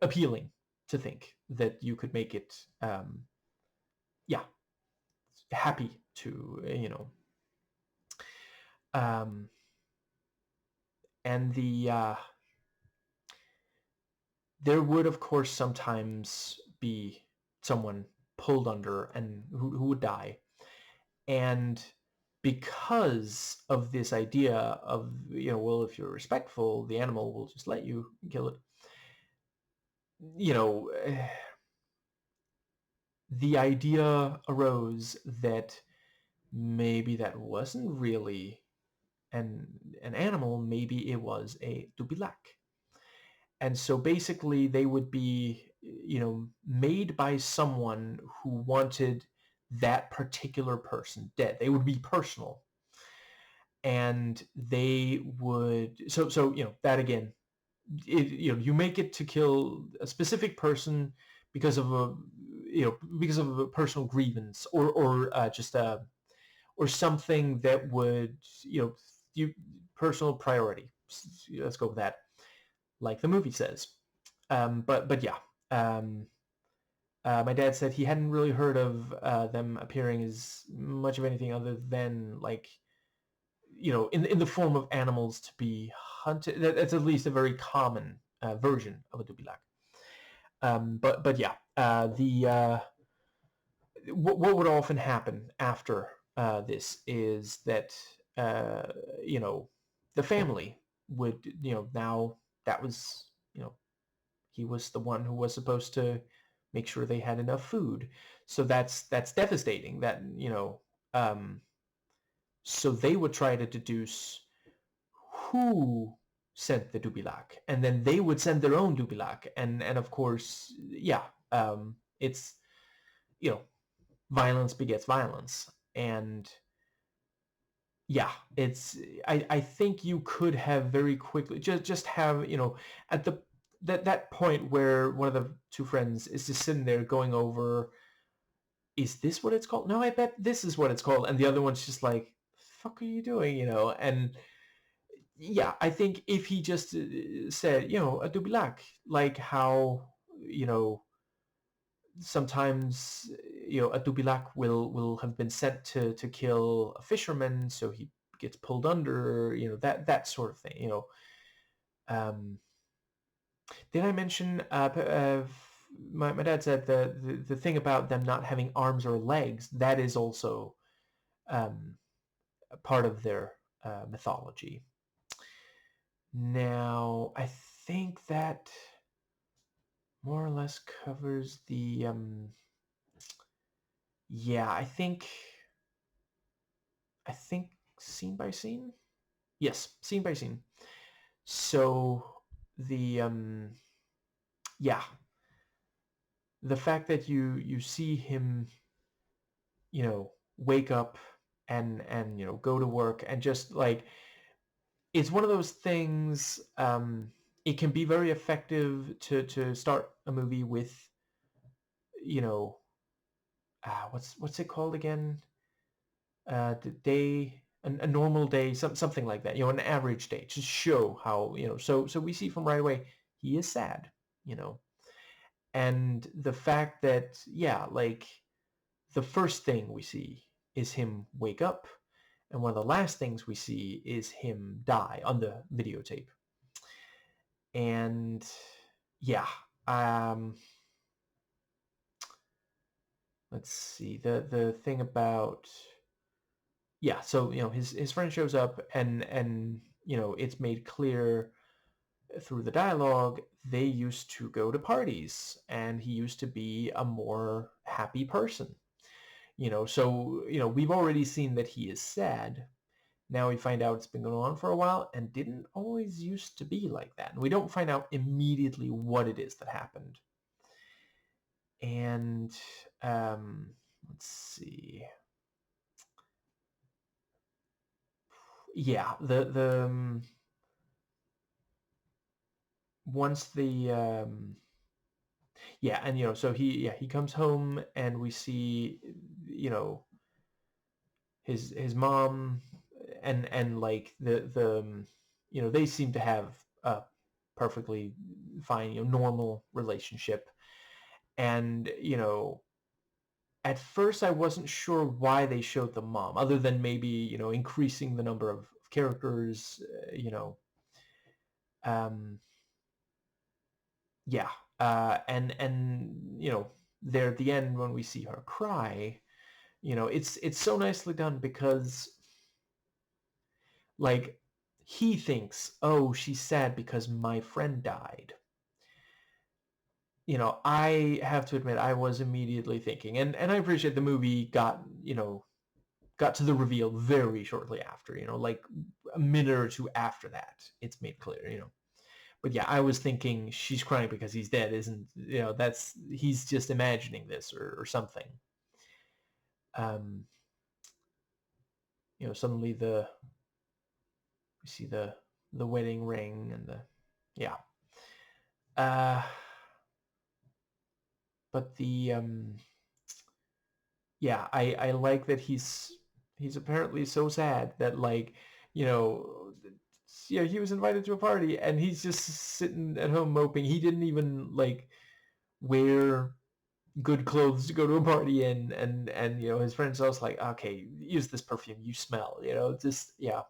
Speaker 1: appealing to think that you could make it yeah, happy to um and there would of course sometimes be someone pulled under and who would die. And because of this idea of, well, if you're respectful, the animal will just let you kill it, you know, the idea arose that maybe that wasn't really an animal, maybe it was a dubilak. And so basically they would be, made by someone who wanted that particular person dead. They would be personal. And they would, that again, you make it to kill a specific person because of a personal grievance, or just or something that would, you personal priority. Let's go with that, like the movie says. But yeah, my dad said he hadn't really heard of them appearing as much of anything other than like, in the form of animals to be hunted. That's at least a very common version of a dubilak. But yeah, the what would often happen after this is that uh, you know the family would, now that was, he was the one who was supposed to make sure they had enough food. So that's devastating. That so they would try to deduce who sent the dubilak, and then they would send their own dubilak, and of course, yeah, it's, you know violence begets violence. And yeah, it's, I think you could have very quickly just have, at that point where one of the two friends is just sitting there going over, is this what it's called? No, I bet this is what it's called. And the other one's just like, fuck are you doing? And yeah, I think if he just said, a dubilak, like how, sometimes, a dubilak will have been sent to kill a fisherman, so he gets pulled under, that sort of thing. Um, did I mention? My dad said the thing about them not having arms or legs, that is also a part of their mythology. Now, I think that more or less covers the yeah, I think scene by scene. Yes, scene by scene. So the yeah, the fact that you see him, wake up and go to work, and just like, it's one of those things, it can be very effective to start a movie with, you know what's it called again? The day, a normal day, something like that, an average day, to show how, so we see from right away he is sad. And the fact that, yeah, like, the first thing we see is him wake up, and one of the last things we see is him die on the videotape. And yeah, let's see, the thing about, yeah, so his friend shows up, and it's made clear through the dialogue they used to go to parties, and he used to be a more happy person. So we've already seen that he is sad. Now we find out it's been going on for a while and didn't always used to be like that. And we don't find out immediately what it is that happened. And let's see. Yeah, the once the yeah, and so he comes home, and we see you know his mom, and like the they seem to have a perfectly fine normal relationship. And at first I wasn't sure why they showed the mom, other than maybe increasing the number of characters, um yeah, and there at the end when we see her cry, it's so nicely done, because like he thinks, oh, she's sad because my friend died. I have to admit I was immediately thinking, and I appreciate the movie got to the reveal very shortly after, like a minute or two after that it's made clear. But yeah, I was thinking she's crying because he's dead, isn't, that's, he's just imagining this, or something. um Suddenly we see the wedding ring, and yeah. uh but the yeah, I like that he's apparently so sad that, like, you know he was invited to a party, and he's just sitting at home moping. He didn't even like wear good clothes to go to a party in, and his friend's also like, okay, use this perfume, you smell, just, yeah.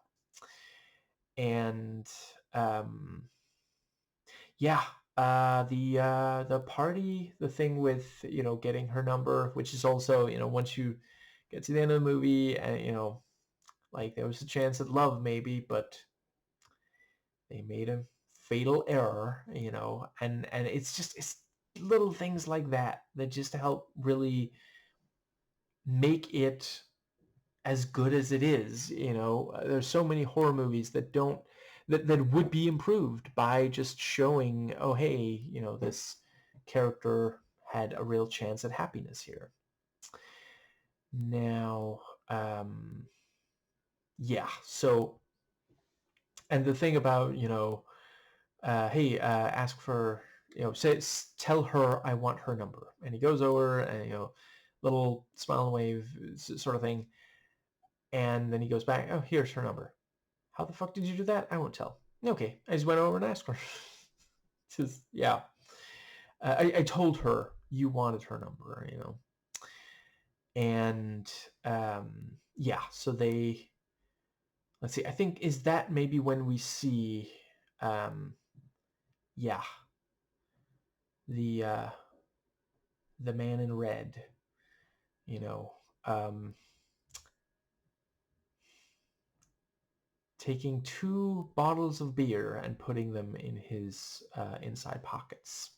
Speaker 1: And um yeah, the party, the thing with getting her number, which is also, once you get to the end of the movie, and like, there was a chance at love maybe, but they made a fatal error. And it's little things like that that just help really make it as good as it is. There's so many horror movies that don't that would be improved by just showing, oh, hey, this character had a real chance at happiness here. Now, yeah, so, and the thing about, hey, ask for, tell her I want her number. And he goes over, and, little smile and wave sort of thing. And then he goes back, oh, here's her number. How the fuck did you do that? I won't tell. Okay, I just went over and asked her. Just, yeah. I told her you wanted her number, And yeah, so let's see, I think, is that maybe when we see, yeah, the uh, the man in red, you know, um, taking 2 bottles of beer and putting them in his inside pockets.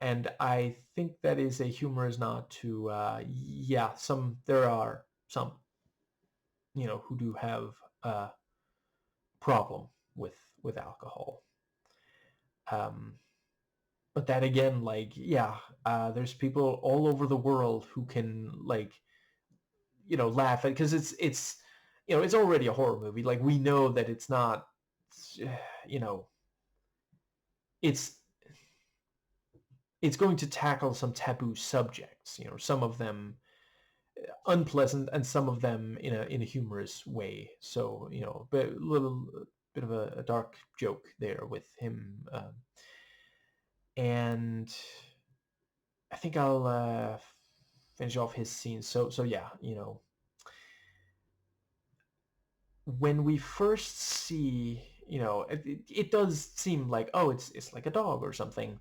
Speaker 1: And I think that is a humorous nod to, yeah, there are some, who do have a problem with alcohol. Um, but that again, like, yeah, there's people all over the world who can, like, laugh at, because it's already a horror movie. Like, we know that it's not, you know, it's it's going to tackle some taboo subjects. Some of them unpleasant, and some of them in a humorous way. So, but a little bit of a dark joke there with him, And I think I'll finish off his scene. So yeah, when we first see, it does seem like, oh, it's like a dog or something.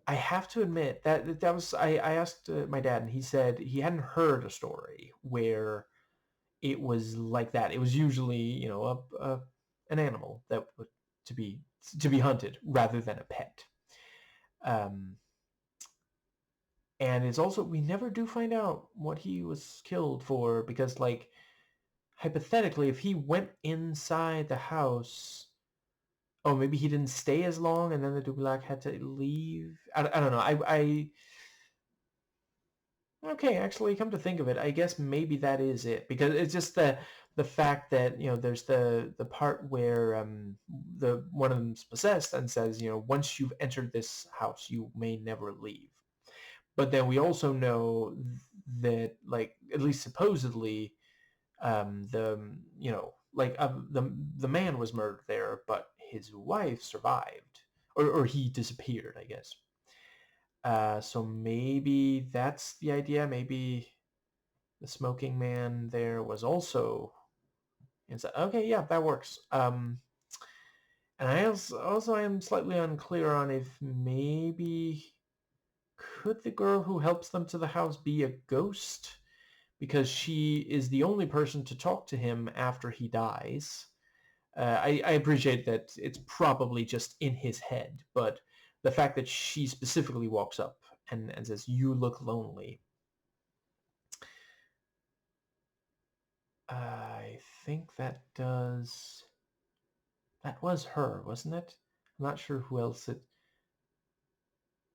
Speaker 1: I have to admit that was I asked my dad, and he said he hadn't heard a story where it was like that. It was usually, an animal that would to be to be hunted rather than a pet. Um, and it's also, we never do find out what he was killed for, because, like, hypothetically, if he went inside the house, oh, maybe he didn't stay as long, and then the Dubulak had to leave. I don't know. Okay, actually, come to think of it, I guess maybe that is it, because it's just the fact that, there's the part where the one of them's possessed and says, once you've entered this house, you may never leave. But then we also know that, like, at least supposedly, the like, the man was murdered there, but his wife survived, or he disappeared, I guess. So maybe that's the idea. Maybe the smoking man there was also inside. Okay, yeah, that works. And I also am slightly unclear on if maybe, could the girl who helps them to the house be a ghost, because she is the only person to talk to him after he dies. I appreciate that it's probably just in his head, but the fact that she specifically walks up and says, "You look lonely." I think that was her, wasn't it? I'm not sure who else it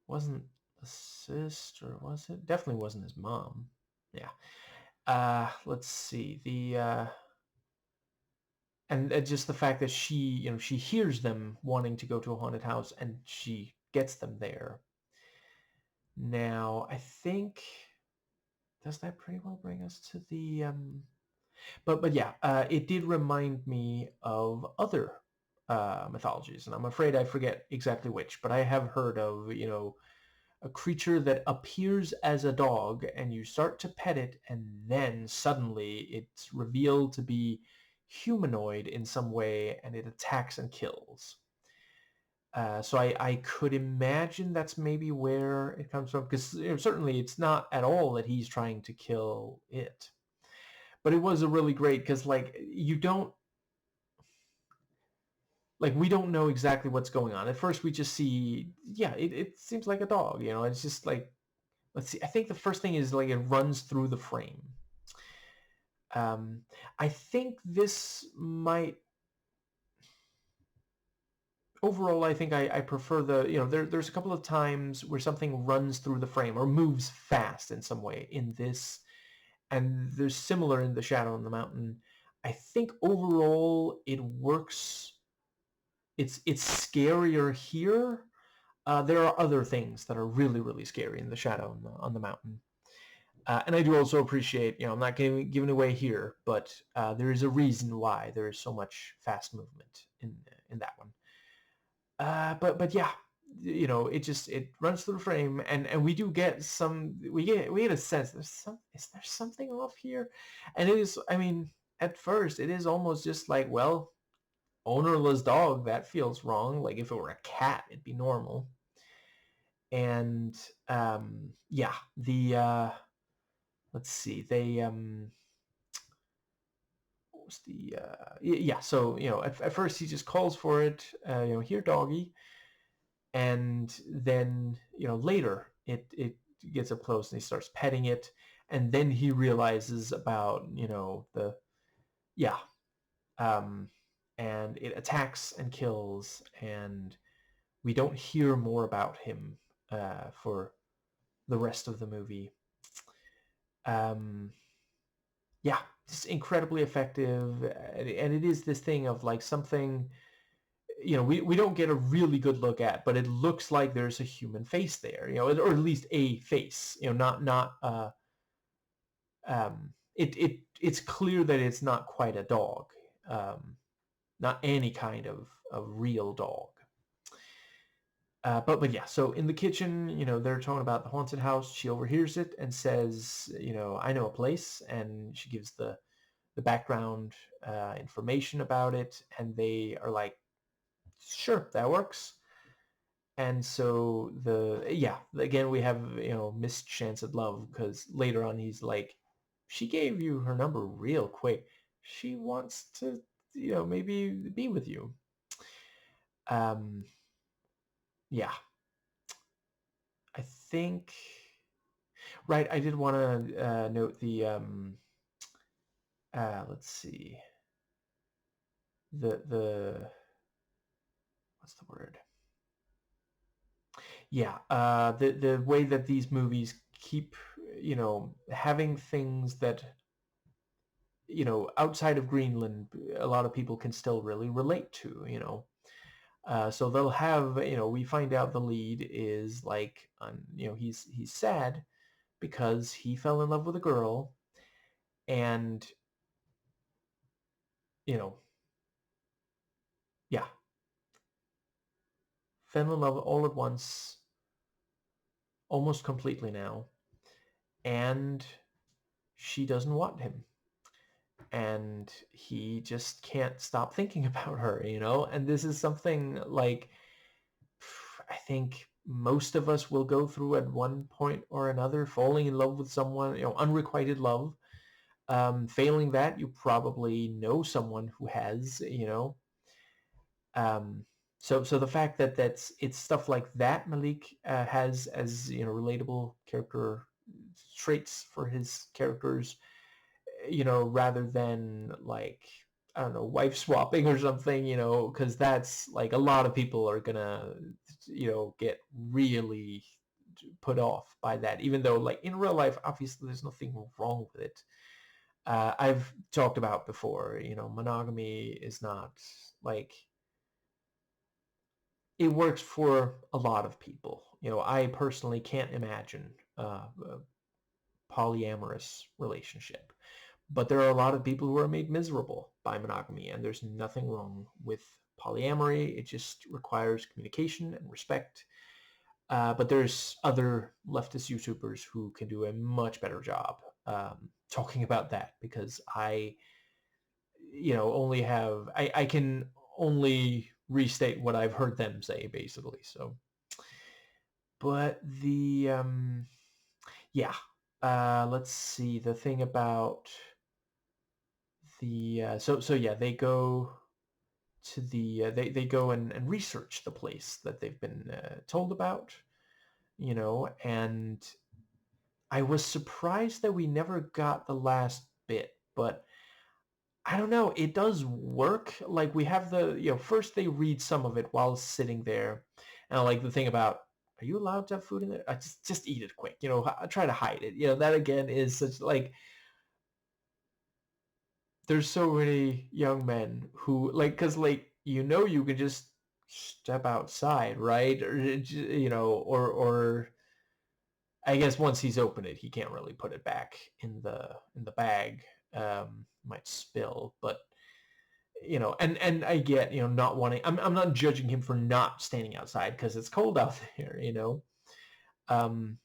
Speaker 1: wasn't. The sister, was it? Definitely wasn't his mom. Yeah. Let's see. And just the fact that she hears them wanting to go to a haunted house, and she gets them there. Now, I think, does that pretty well bring us to the but yeah, it did remind me of other mythologies, and I'm afraid I forget exactly which, but I have heard of, a creature that appears as a dog, and you start to pet it, and then suddenly it's revealed to be humanoid in some way, and it attacks and kills. So I could imagine that's maybe where it comes from, because certainly it's not at all that he's trying to kill it. But it was a really great, because, like, you don't, like, we don't know exactly what's going on. At first we just see, yeah, it seems like a dog, it's just like, let's see, I think the first thing is, like, it runs through the frame. Um, I think this might, overall, I think I prefer the, there's a couple of times where something runs through the frame or moves fast in some way in this, and there's similar in The Shadow on the Mountain. I think overall it works. It's scarier here. There are other things that are really, really scary in The Shadow on the Mountain. And I do also appreciate, I'm not giving away here, but there is a reason why there is so much fast movement in that one. But yeah, it runs through the frame, and we do get we get a sense is there something off here, and it is, I mean, at first it is almost just like, well, ownerless dog, that feels wrong. Like, if it were a cat, it'd be normal. And yeah, let's see, they what was the yeah, so, at first he just calls for it, here, doggy. And then, later it gets up close, and he starts petting it, and then he realizes about, the, yeah, um and it attacks and kills, and we don't hear more about him for the rest of the movie. um yeah, just incredibly effective, and it is this thing of, like, something, we don't get a really good look at, but it looks like there's a human face there, or at least a face, not it's clear that it's not quite a dog, not any kind of real dog. But yeah, so in the kitchen, they're talking about the haunted house. She overhears it and says, I know a place, and she gives the background information about it, and they are like, sure, that works. And so again we have missed chance at love, because later on he's like, she gave you her number real quick. She wants to maybe be with you. Um, yeah, I think right. I did want to note the let's see, the what's the word? Yeah, the way that these movies keep having things that outside of Greenland, a lot of people can still really relate to. So they'll have, we find out the lead is like, he's sad because he fell in love with a girl, and, you know, yeah, fell in love all at once, almost completely now, and she doesn't want him. And he just can't stop thinking about her. And this is something like, I think most of us will go through at one point or another, falling in love with someone, unrequited love. Failing that, you probably know someone who has. Um, so the fact that it's stuff like that Malik has as relatable character traits for his characters, rather than like, I don't know, wife swapping or something, because that's like a lot of people are gonna, get really put off by that, even though like in real life, obviously there's nothing wrong with it. I've talked about before, monogamy is not like, it works for a lot of people. I personally can't imagine a polyamorous relationship. But there are a lot of people who are made miserable by monogamy, and there's nothing wrong with polyamory. It just requires communication and respect. But there's other leftist YouTubers who can do a much better job talking about that, because only have, I can only restate what I've heard them say, basically. So, but yeah, let's see, the thing about so yeah, they go to they go and research the place that they've been told about, and I was surprised that we never got the last bit, but I don't know, it does work. Like, we have first they read some of it while sitting there, and I like the thing about, are you allowed to have food in there? I just eat it quick, try to hide it. That again is such like, there's so many young men who like, because like, you can just step outside, right? Or or I guess once he's opened it, he can't really put it back in the bag. Might spill, but and I get, not wanting, I'm not judging him for not standing outside because it's cold out there. um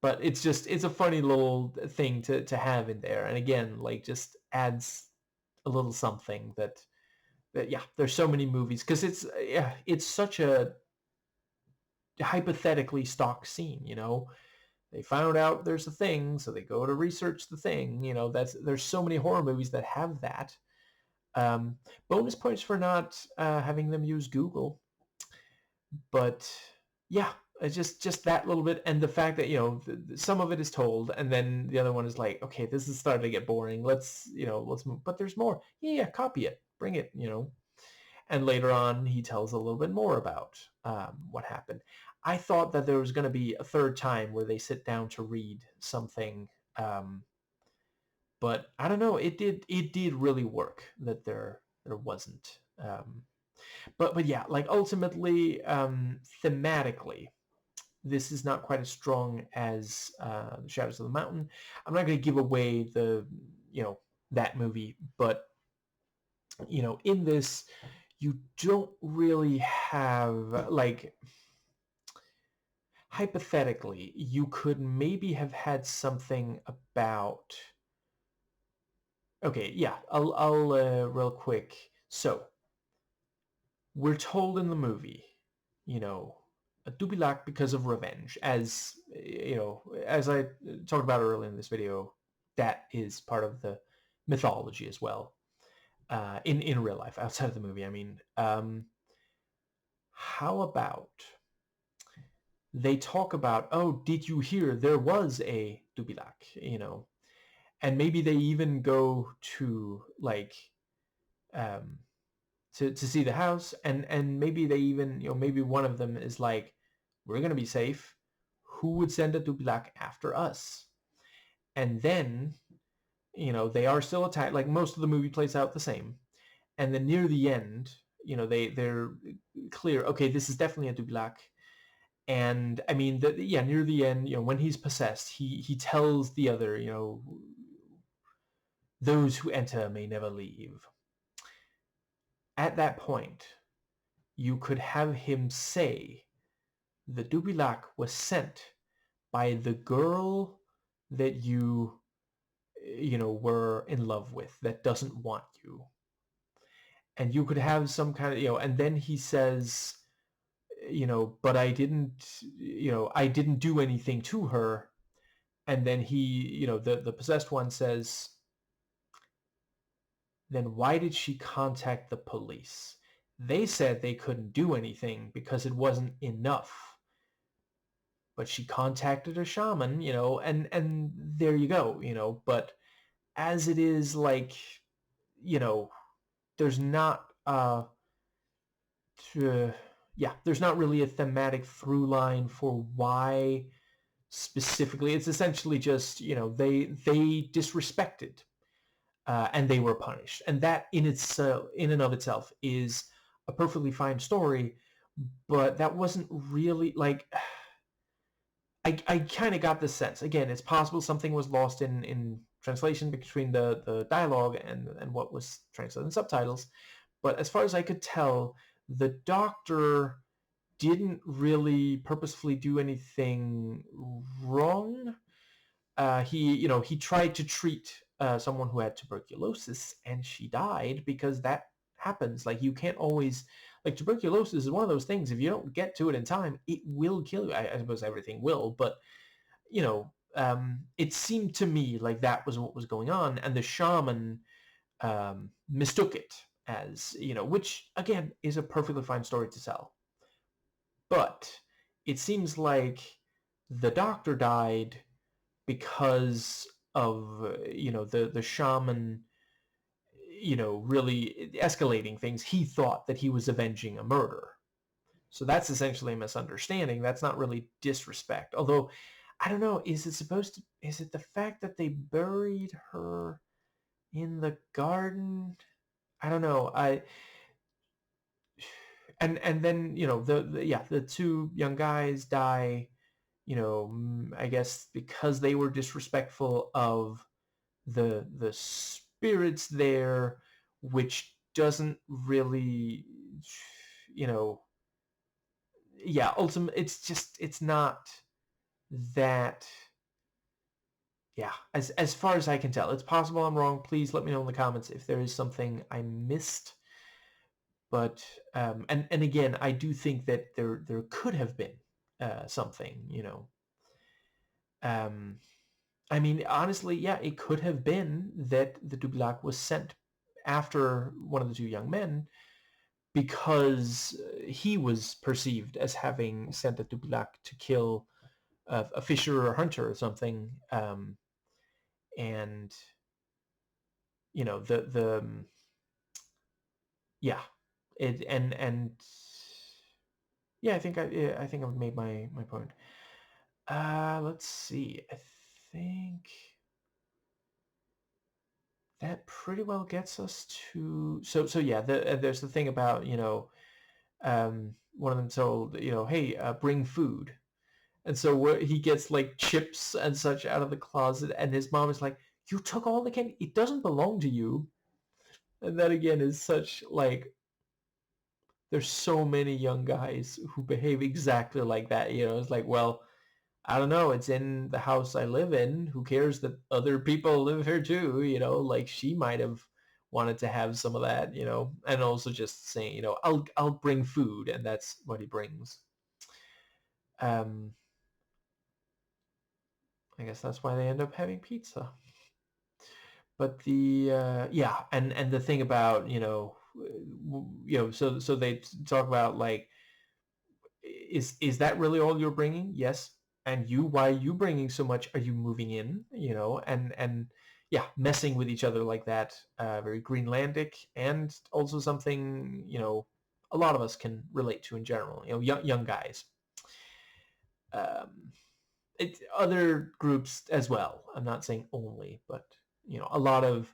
Speaker 1: but it's a funny little thing to have in there, and again, like, just adds a little something that yeah, there's so many movies, because it's such a hypothetically stock scene. They found out there's a thing, so they go to research the thing. There's so many horror movies that have that. um, Bonus points for not having them use Google. But yeah, it's just that little bit, and the fact that some of it is told, and then the other one is like, okay, this is starting to get boring, let's move, but there's more. Yeah, copy it, bring it. And later on he tells a little bit more about what happened. I thought that there was going to be a third time where they sit down to read something, but I don't know, it did really work that there wasn't. But yeah, like, ultimately, thematically, this is not quite as strong as Shadows of the Mountain. I'm not going to give away that movie, but in this, you don't really have, like, hypothetically, you could maybe have had something about. Okay, yeah, I'll real quick. So we're told in the movie, you know, a Dubilak because of revenge, as you know, as I talked about earlier in this video, that is part of the mythology as well. In real life, outside of the movie, I mean, how about they talk about, oh, did you hear there was a Dubilak, you know, and maybe they even go to like um, to see the house, and maybe they even, you know, maybe one of them is like, we're gonna be safe. Who would send a Dubilak after us? And then, you know, they are still attacked. Like most of the movie plays out the same, and then near the end, you know, they're clear. Okay, this is definitely a Dubilak. And I mean, yeah, near the end, you know, when he's possessed, he tells the other, you know, those who enter may never leave. At that point, you could have him say the Dubilak was sent by the girl that you know, were in love with, that doesn't want you. And you could have some kind of, you know, and then he says, you know, but I didn't, you know, I didn't do anything to her. And then he, you know, the possessed one says, then why did she contact the police? They said they couldn't do anything because it wasn't enough. But she contacted a shaman, you know, and there you go, you know. But as it is, like, you know, there's not uh, yeah, there's not really a thematic through line for why specifically. It's essentially just, you know, they disrespected, and they were punished, and that in and of itself is a perfectly fine story. But that wasn't really like, I kind of got the sense. Again, it's possible something was lost in translation between the dialogue and what was translated in subtitles. But as far as I could tell, the doctor didn't really purposefully do anything wrong. He tried to treat someone who had tuberculosis, and she died because that happens. Like, you can't always, like, tuberculosis is one of those things. If you don't get to it in time, it will kill you. I suppose everything will, but you know, it seemed to me like that was what was going on, and the shaman mistook it as, you know, which again is a perfectly fine story to tell. But it seems like the doctor died because of, you know, the shaman, you know, really escalating things. He thought that he was avenging a murder. So that's essentially a misunderstanding. That's not really disrespect. Although, I don't know, is it the fact that they buried her in the garden? I don't know. And then, you know, the two young guys die, you know, I guess because they were disrespectful of the spirits there, which doesn't really, you know, yeah, ultimately it's not that. Yeah, as far as I can tell. It's possible I'm wrong. Please let me know in the comments if there is something I missed. But and again, I do think that there could have been something, you know. um I mean, honestly, yeah, it could have been that the Dublak was sent after one of the two young men because he was perceived as having sent a Dublak to kill a fisher or hunter or something. And you know, the yeah, it and yeah, I think I've made my point. Let's see. I think that pretty well gets us to, so yeah, there's the thing about, you know, one of them told, you know, hey, bring food. And so he gets like chips and such out of the closet, and his mom is like, you took all the candy, it doesn't belong to you. And that again is such like, there's so many young guys who behave exactly like that, you know. It's like, well, I don't know, it's in the house I live in. Who cares that other people live here too? Like she might have wanted to have some of that, and also just saying, I'll bring food, and that's what he brings. Um, I guess that's why they end up having pizza. But yeah, and the thing about so they talk about like, is that really all you're bringing? Yes. And why are you bringing so much? Are you moving in? And yeah, messing with each other like that, very Greenlandic, and also something a lot of us can relate to in general. Young guys. Um, Other groups as well. I'm not saying only, but a lot of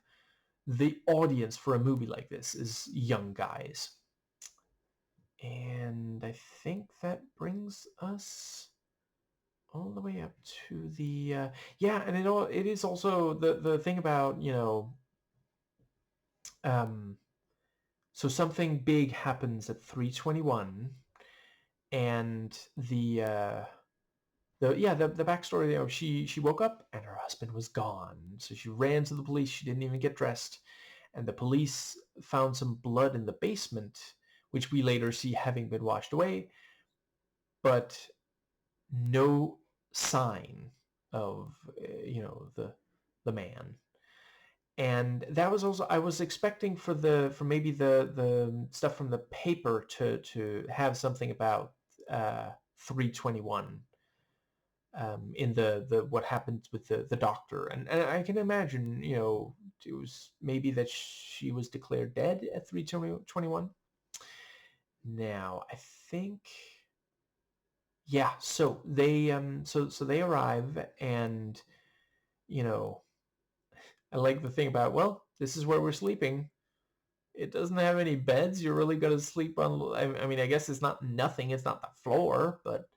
Speaker 1: the audience for a movie like this is young guys. And I think that brings us all the way up to the yeah, and it is also the thing about um so something big happens at 3:21, and the backstory, she woke up and her husband was gone, so she ran to the police. She didn't even get dressed, and the police found some blood in the basement, which we later see having been washed away, but no sign of the man. And that was also, I was expecting for maybe the stuff from the paper to have something about 3:21, in the what happened with the doctor, and I can imagine, it was maybe that she was declared dead at 3:21. Now I think, yeah, so they arrive, and you know I like the thing about, well, this is where we're sleeping. It doesn't have any beds. You're really going to sleep on, I mean, I guess it's not nothing. It's not the floor, but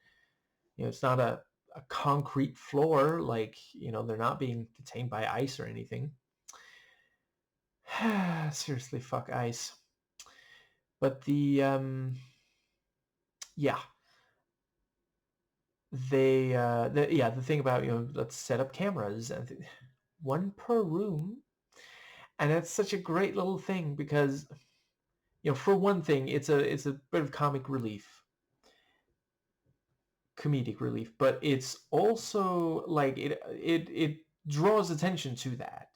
Speaker 1: it's not a concrete floor. Like, they're not being detained by ice or anything. Seriously, fuck ice. But yeah, the thing about, let's set up cameras, and one per room. And that's such a great little thing because, for one thing, it's a bit of comedic relief, but it's also like it draws attention to that.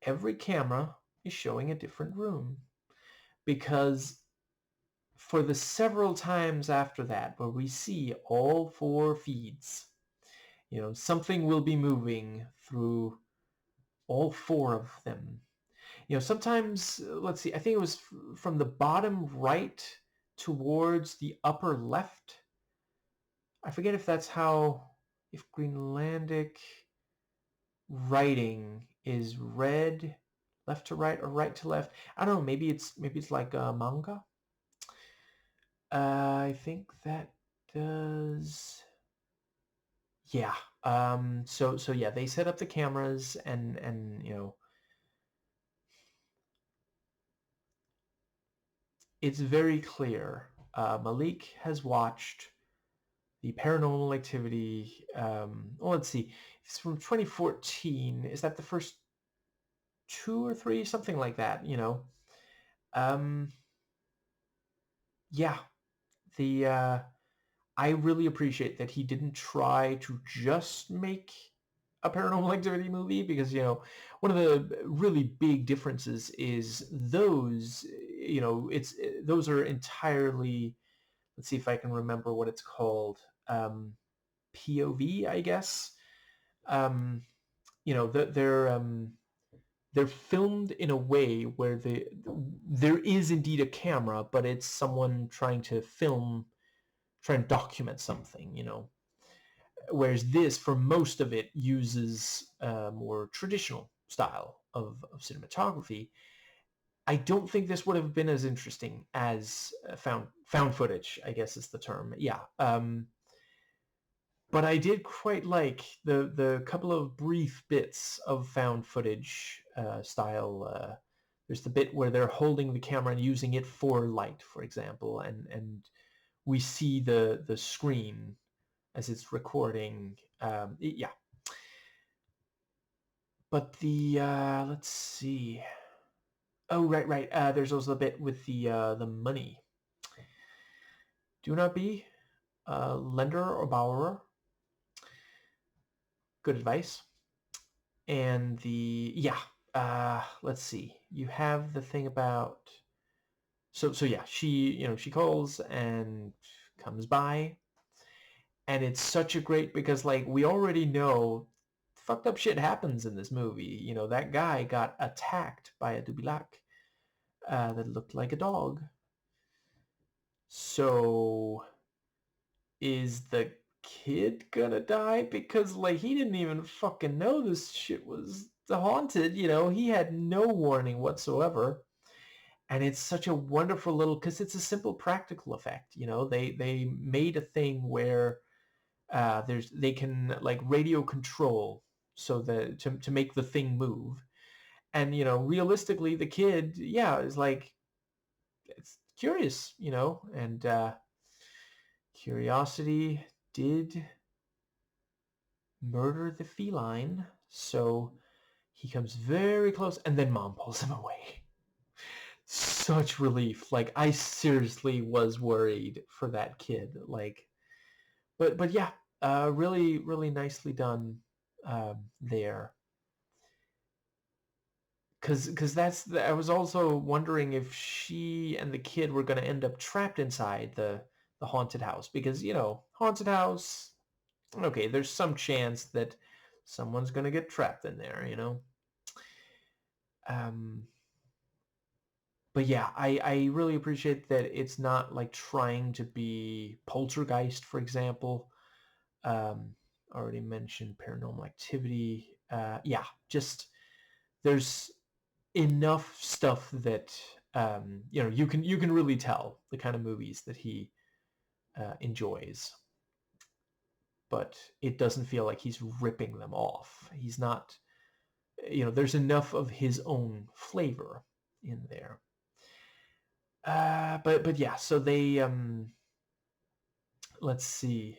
Speaker 1: Every camera is showing a different room, because for the several times after that where we see all four feeds, something will be moving through all four of them. Sometimes, let's see, I think it was from the bottom right towards the upper left. I forget if that's if Greenlandic writing is read left to right or right to left. I don't know. Maybe it's like a manga. I think that does. Yeah. So yeah, they set up the cameras, and it's very clear. Malik has watched the Paranormal Activity. Well, let's see. It's from 2014. Is that the first two or three? Something like that, Um, yeah. I really appreciate that he didn't try to just make a Paranormal Activity movie, because, one of the really big differences is those are entirely, let's see if I can remember what it's called. POV, I guess. Um, they're filmed in a way where there is indeed a camera, but it's someone trying to try and document something. Whereas this, for most of it, uses a more traditional style of cinematography. I don't think this would have been as interesting as found footage, I guess is the term. Yeah. But I did quite like the couple of brief bits of found footage style. There's the bit where they're holding the camera and using it for light, for example, and we see the screen as it's recording. Yeah. But the let's see. Oh, right. There's also the bit with the money. Do not be a lender or borrower. Good advice. And let's see. You have the thing about so yeah, she calls and comes by, and it's such a great because like we already know fucked up shit happens in this movie. That guy got attacked by a dubilak that looked like a dog. So is the kid gonna die? Because like he didn't even fucking know this shit was haunted. He had no warning whatsoever. And it's such a wonderful little, because it's a simple practical effect. They made a thing where they can like radio control so that to make the thing move. And realistically the kid is like, it's curious, and curiosity did murder the feline. So he comes very close, and then mom pulls him away. Such relief. Like, I seriously was worried for that kid. Like, but yeah, really, really nicely done there. Because I was also wondering if she and the kid were going to end up trapped inside the haunted house. Because, haunted house, okay, there's some chance that someone's going to get trapped in there. Um, but yeah, I really appreciate that it's not like trying to be Poltergeist, for example. Um, Already mentioned Paranormal Activity. Yeah, just there's enough stuff that you can really tell the kind of movies that he enjoys, but it doesn't feel like he's ripping them off. He's not. There's enough of his own flavor in there. But yeah, so they let's see.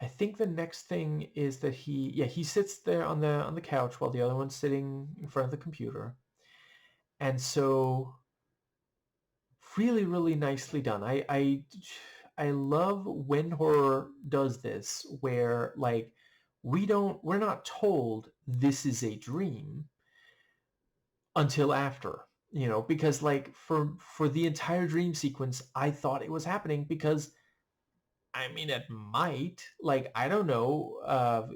Speaker 1: I think the next thing is that he sits there on the couch while the other one's sitting in front of the computer. And so really, really nicely done. I love when horror does this, where like we're not told this is a dream until after, because like for the entire dream sequence, I thought it was happening because I mean it might, like, I don't know,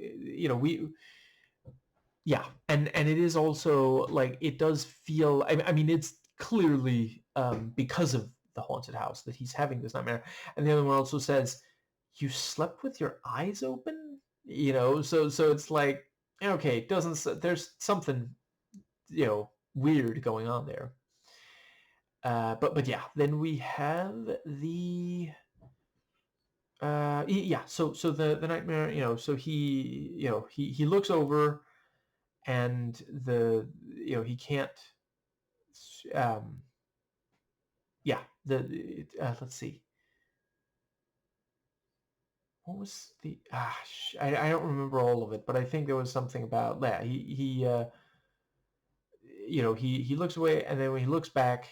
Speaker 1: we yeah, and it is also like it does feel. I mean, it's clearly because of the haunted house that he's having this nightmare. And the other one also says, "You slept with your eyes open," So it's like, okay, it doesn't. There's something weird going on there. But yeah, then we have the yeah. So the nightmare, so he looks over, and he can't um yeah let's see, what was the I don't remember all of it, but I think there was something about he looks away, and then when he looks back,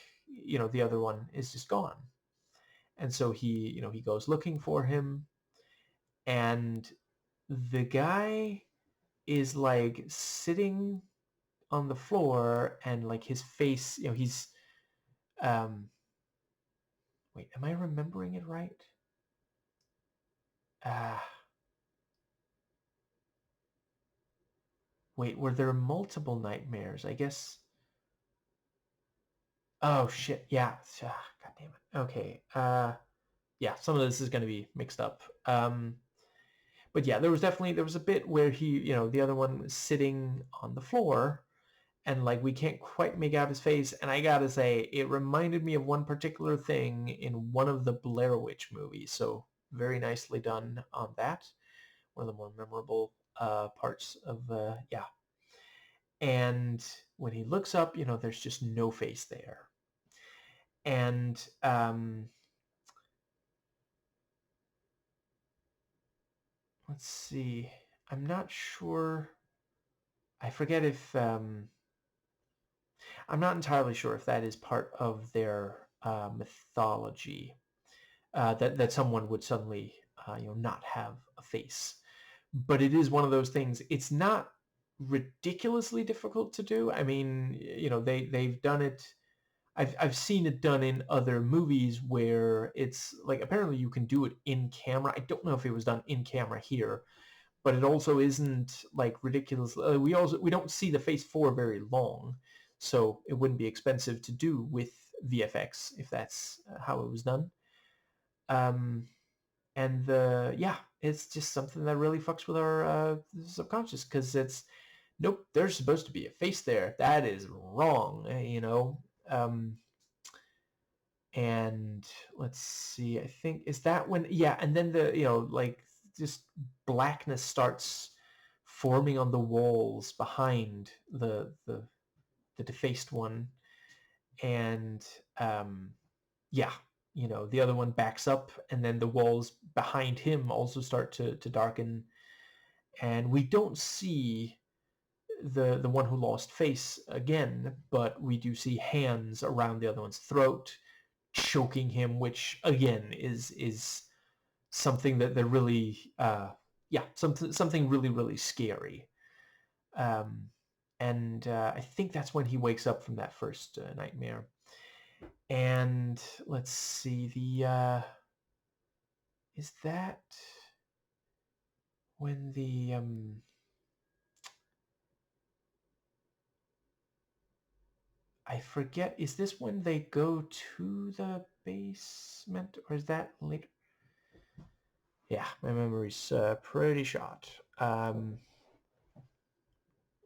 Speaker 1: the other one is just gone. And so he goes looking for him, and the guy is like sitting on the floor, and like his face, he's um wait, am I remembering it right? Uh, Wait, were there multiple nightmares? I guess. Oh shit! Yeah. God damn it. Okay. Yeah. Some of this is going to be mixed up. But yeah, there was a bit where the other one was sitting on the floor, and like we can't quite make out his face. And I gotta say, it reminded me of one particular thing in one of the Blair Witch movies. So very nicely done on that. One of the more memorable parts of yeah. And when he looks up, there's just no face there. And let's see. I'm not sure. I forget if I'm not entirely sure if that is part of their mythology, that someone would suddenly not have a face. But it is one of those things. It's not ridiculously difficult to do. I mean, they've done it. I've seen it done in other movies where it's like apparently you can do it in camera. I don't know if it was done in camera here, but it also isn't like ridiculous. We don't see the face for very long, so it wouldn't be expensive to do with VFX if that's how it was done. Um, and yeah, it's just something that really fucks with our subconscious because it's nope, there's supposed to be a face there. That is wrong, Um, and let's see, I think is that when yeah, and then the like just blackness starts forming on the walls behind the defaced one, and yeah, the other one backs up, and then the walls behind him also start to darken, and we don't see the one who lost face again, but we do see hands around the other one's throat choking him, which again is something that they're really yeah, something really really scary. um and I think that's when he wakes up from that first nightmare. And let's see, the is that when the I forget, is this when they go to the basement, or is that later? Yeah, my memory's pretty shot.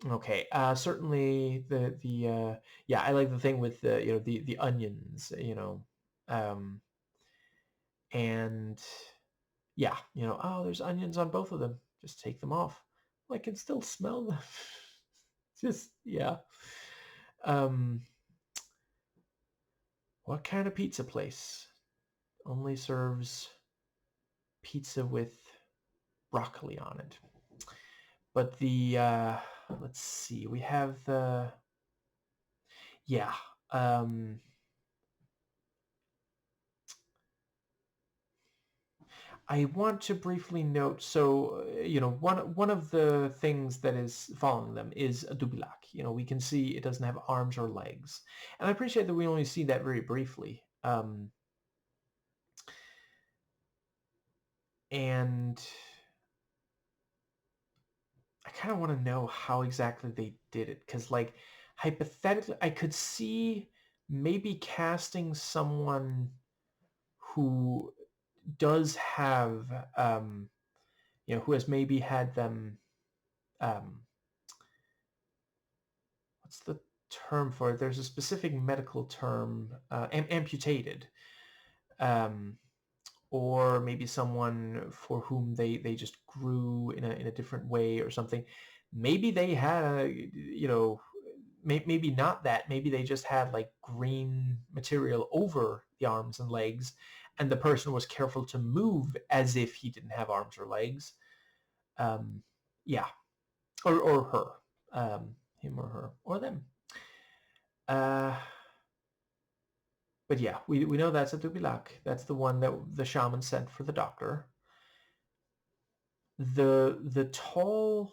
Speaker 1: Okay, certainly the yeah, I like the thing with the the onions, um, and yeah, oh, there's onions on both of them. Just take them off. Well, I can still smell them. Just yeah. Um, what kind of pizza place only serves pizza with broccoli on it? But the let's see, we have the yeah. Um, I want to briefly note, so one of the things that is following them is a dubilak. We can see it doesn't have arms or legs, and I appreciate that we only see that very briefly. And I kind of want to know how exactly they did it, because like hypothetically, I could see maybe casting someone who does have who has maybe had them um, what's the term for it? There's a specific medical term, amputated, um, or maybe someone for whom they just grew in a different way or something. Maybe they had maybe not that. Maybe they just had like green material over the arms and legs, and the person was careful to move as if he didn't have arms or legs. Um, yeah, or her, him or her or them. Uh, but yeah, we know that's a Dubilak. That's the one that the shaman sent for the doctor. The tall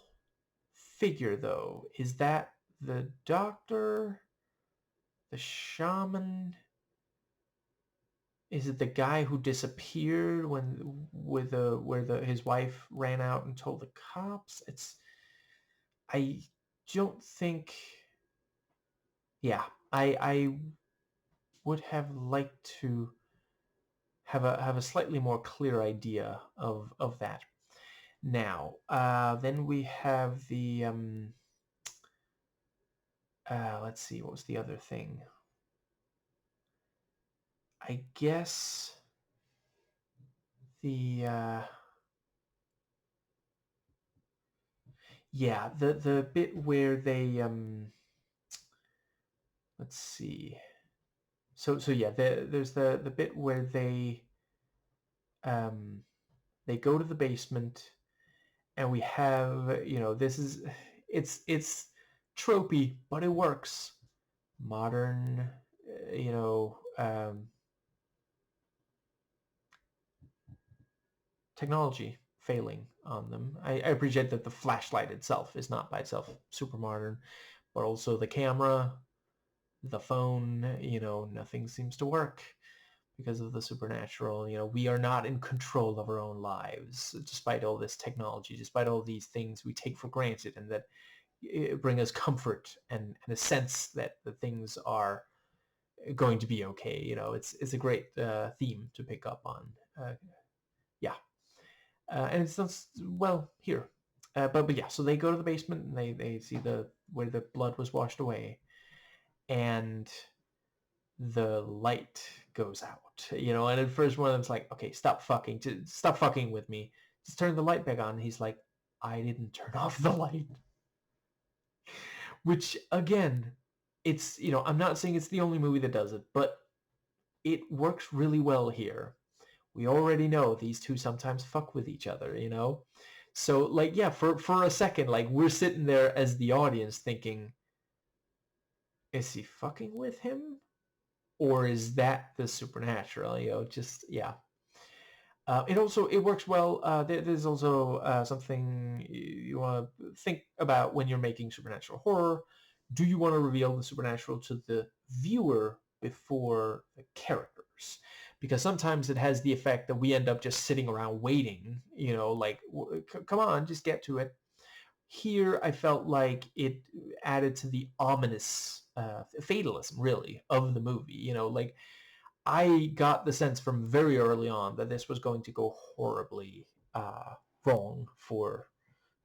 Speaker 1: figure, though, is that the doctor, the shaman? Is it the guy who disappeared when with where his wife ran out and told the cops? I don't think. Yeah, I would have liked to have a slightly more clear idea of that. Now, then we have the let's see, what was the other thing? I guess the yeah, the bit where they let's see. So yeah, there's the bit where um they go to the basement, and we have, this is, it's tropey, but it works. Modern, technology failing on them. I appreciate that the flashlight itself is not by itself super modern, but also the camera, the phone, nothing seems to work because of the supernatural. We are not in control of our own lives, despite all this technology, despite all these things we take for granted and that bring us comfort and a sense that the things are going to be okay. It's a great theme to pick up on. Yeah. And it's not, well, here. But yeah, so they go to the basement and they see where the blood was washed away. And the light goes out, and at first one of them's like, okay, stop fucking with me. Just turn the light back on. And he's like, I didn't turn off the light. Which, again, it's, I'm not saying it's the only movie that does it, but it works really well here. We already know these two sometimes fuck with each other, So, like, yeah, for a second, like, we're sitting there as the audience thinking, is he fucking with him? Or is that the supernatural? Just, yeah. It works well. There's also something you want to think about when you're making supernatural horror. Do you want to reveal the supernatural to the viewer before the characters? Because sometimes it has the effect that we end up just sitting around waiting, like, come on, just get to it. Here, I felt like it added to the ominous fatalism, really, of the movie. Like, I got the sense from very early on that this was going to go horribly wrong for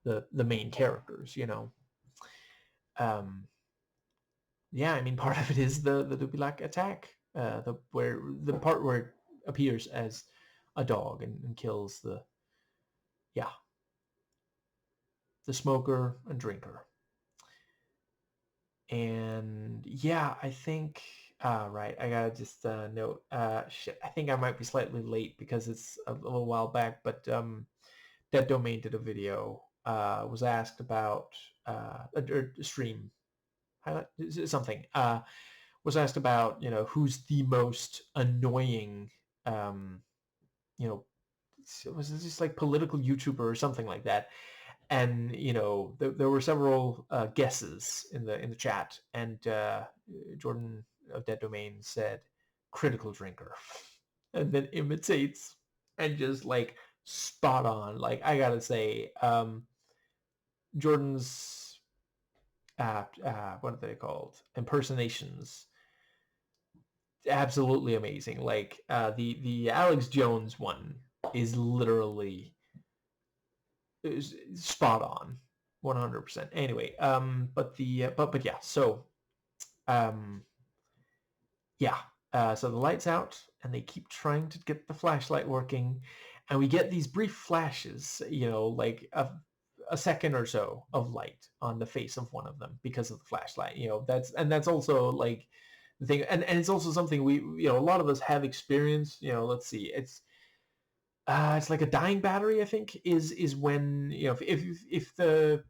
Speaker 1: the main characters. Um, yeah, I mean, part of it is the Dupilac attack, the part where it appears as a dog and kills the smoker and drinker. And yeah, I think right, I gotta just note, shit, I think I might be slightly late because it's a little while back, but Dead Domain did a video, was asked about or stream highlight something, was asked about, who's the most annoying, you know was it just like political YouTuber or something like that. And there were several guesses in the chat, and Jordan of Dead Domain said critical drinker, and then imitates, and just like spot on. Like, I gotta say, Jordan's what are they called, impersonations, absolutely amazing. Like, the Alex Jones one is literally spot on, 100%. Anyway, but yeah, so um yeah, so the light's out and they keep trying to get the flashlight working, and we get these brief flashes, like a second or so of light on the face of one of them because of the flashlight. That's also like the thing, and it's also something we, a lot of us have experienced. Let's see, it's like a dying battery, I think, is when, if the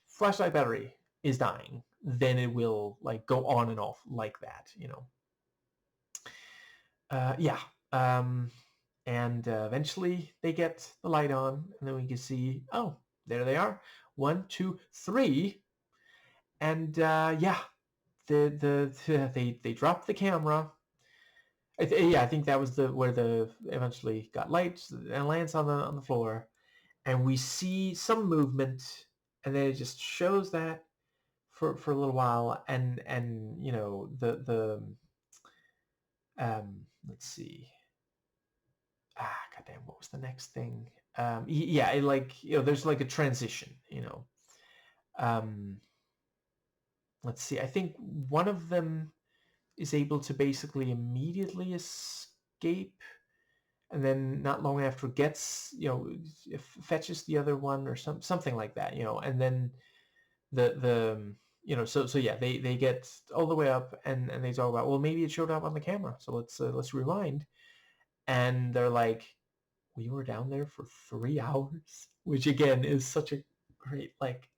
Speaker 1: flashlight battery is dying, then it will like go on and off like that. Yeah. And eventually they get the light on, and then we can see, oh, there they are, 1, 2, 3, and yeah, they drop the camera. Yeah, I think that was where the eventually got light and lands on the floor, and we see some movement, and then it just shows that for a little while, and the let's see, goddamn, what was the next thing? Yeah, it, like, there's like a transition. Um, let's see, I think one of them is able to basically immediately escape, and then not long after gets, fetches the other one or something like that, and then the so yeah, they get all the way up, and they talk about, well, maybe it showed up on the camera, so let's rewind. And they're like, we were down there for 3 hours. which again is such a great, like,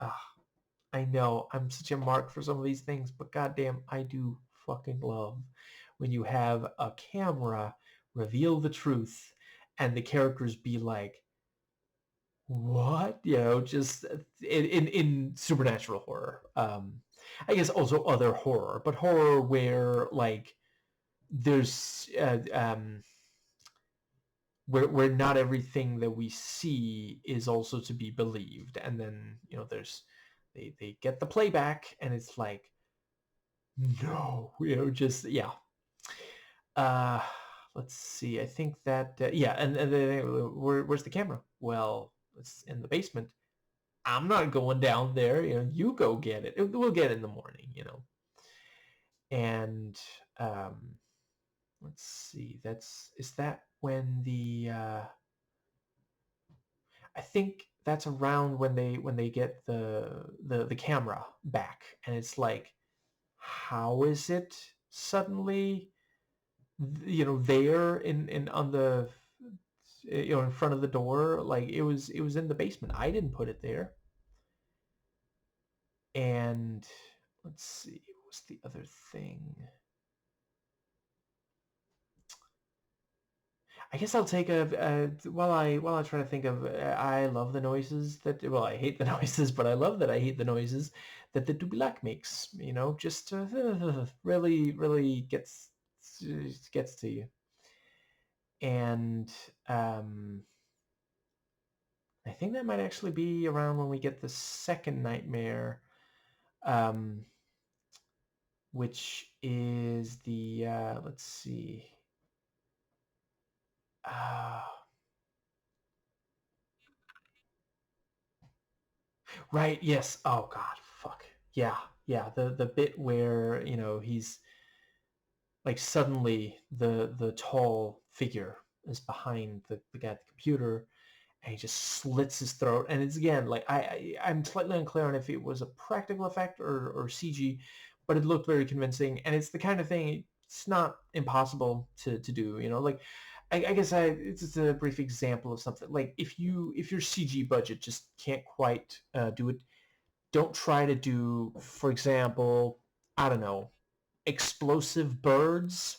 Speaker 1: I know I'm such a mark for some of these things, but goddamn, I do fucking love when you have a camera reveal the truth and the characters be like, what? You know, just in supernatural horror. I guess also other horror, but horror where like there's where not everything that we see is also to be believed, and then there's they get the playback and it's like, no, just yeah. uh let's see, I think that yeah, and then where's the camera? Well, it's in the basement. I'm not going down there, you go get it. We'll get it in the morning. And um let's see, is that when the I think that's around when they get the camera back, and it's like, how is it suddenly there in on the in front of the door? Like, it was in the basement. I didn't put it there. And let's see, what's the other thing? I guess I'll take while I try to think of, I love the noises that, well, I hate the noises, but I love that I hate the noises that the Dubilac makes. Just really, really gets to you. And I think that might actually be around when we get the second nightmare, um, which is the let's see. Uh, Right, yes. Oh God, fuck. Yeah, yeah. The bit where, he's like, suddenly the tall figure is behind the guy at the computer, and he just slits his throat. And it's, again, like, I'm slightly unclear on if it was a practical effect or CG, but it looked very convincing. And it's the kind of thing, it's not impossible to do. Like, I guess it's just a brief example of something. Like, if your CG budget just can't quite do it, don't try to do, for example, I don't know, explosive birds.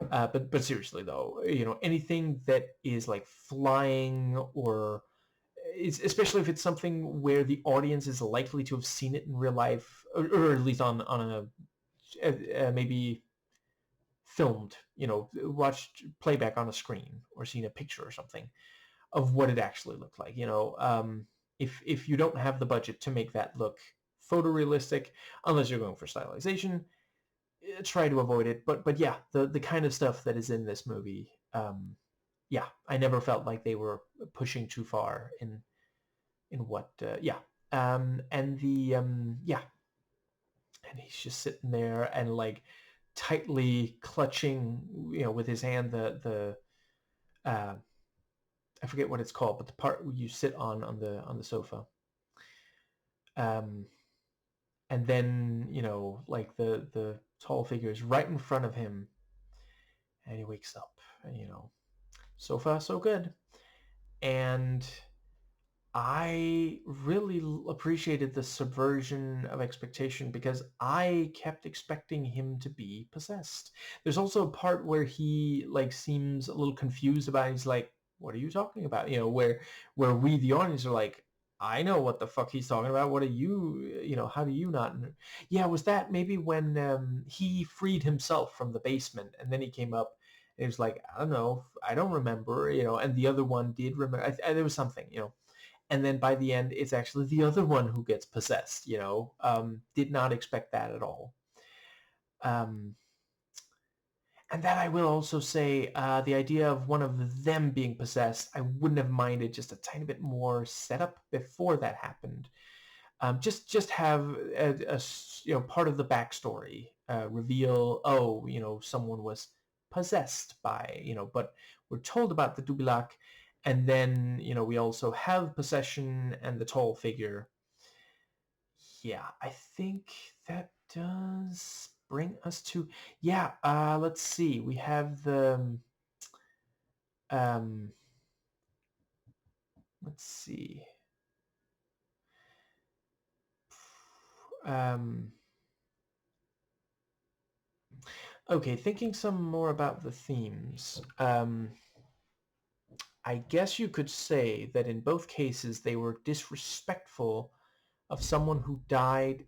Speaker 1: But seriously though, anything that is like flying, or especially if it's something where the audience is likely to have seen it in real life, or at least on maybe filmed, watched playback on a screen, or seen a picture or something of what it actually looked like. If you don't have the budget to make that look photorealistic, unless you're going for stylization, try to avoid it. But yeah, the kind of stuff that is in this movie, yeah, I never felt like they were pushing too far in what, yeah. And the yeah, and he's just sitting there and, like, tightly clutching, with his hand, the I forget what it's called, but the part where you sit on the sofa. Um, and then, like, the tall figure is right in front of him, and he wakes up, and, so far so good. And I really appreciated the subversion of expectation, because I kept expecting him to be possessed. There's also a part where he, like, seems a little confused about it. He's like, "What are you talking about?" Where we, the audience, are like, "I know what the fuck he's talking about. What are you? How do you not?" Yeah, was that maybe when he freed himself from the basement, and then he came up, and he was like, "I don't know, I don't remember," and the other one did remember. There was something. And then by the end, it's actually the other one who gets possessed. Did not expect that at all. Um, and that, I will also say, the idea of one of them being possessed, I wouldn't have minded just a tiny bit more setup before that happened. Just have part of the backstory reveal, oh, someone was possessed by, but we're told about the Dubilac, and then, we also have possession and the tall figure. Yeah, I think that does bring us to, yeah, let's see. We have um let's see. Okay, thinking some more about the themes. I guess you could say that in both cases they were disrespectful of someone who died.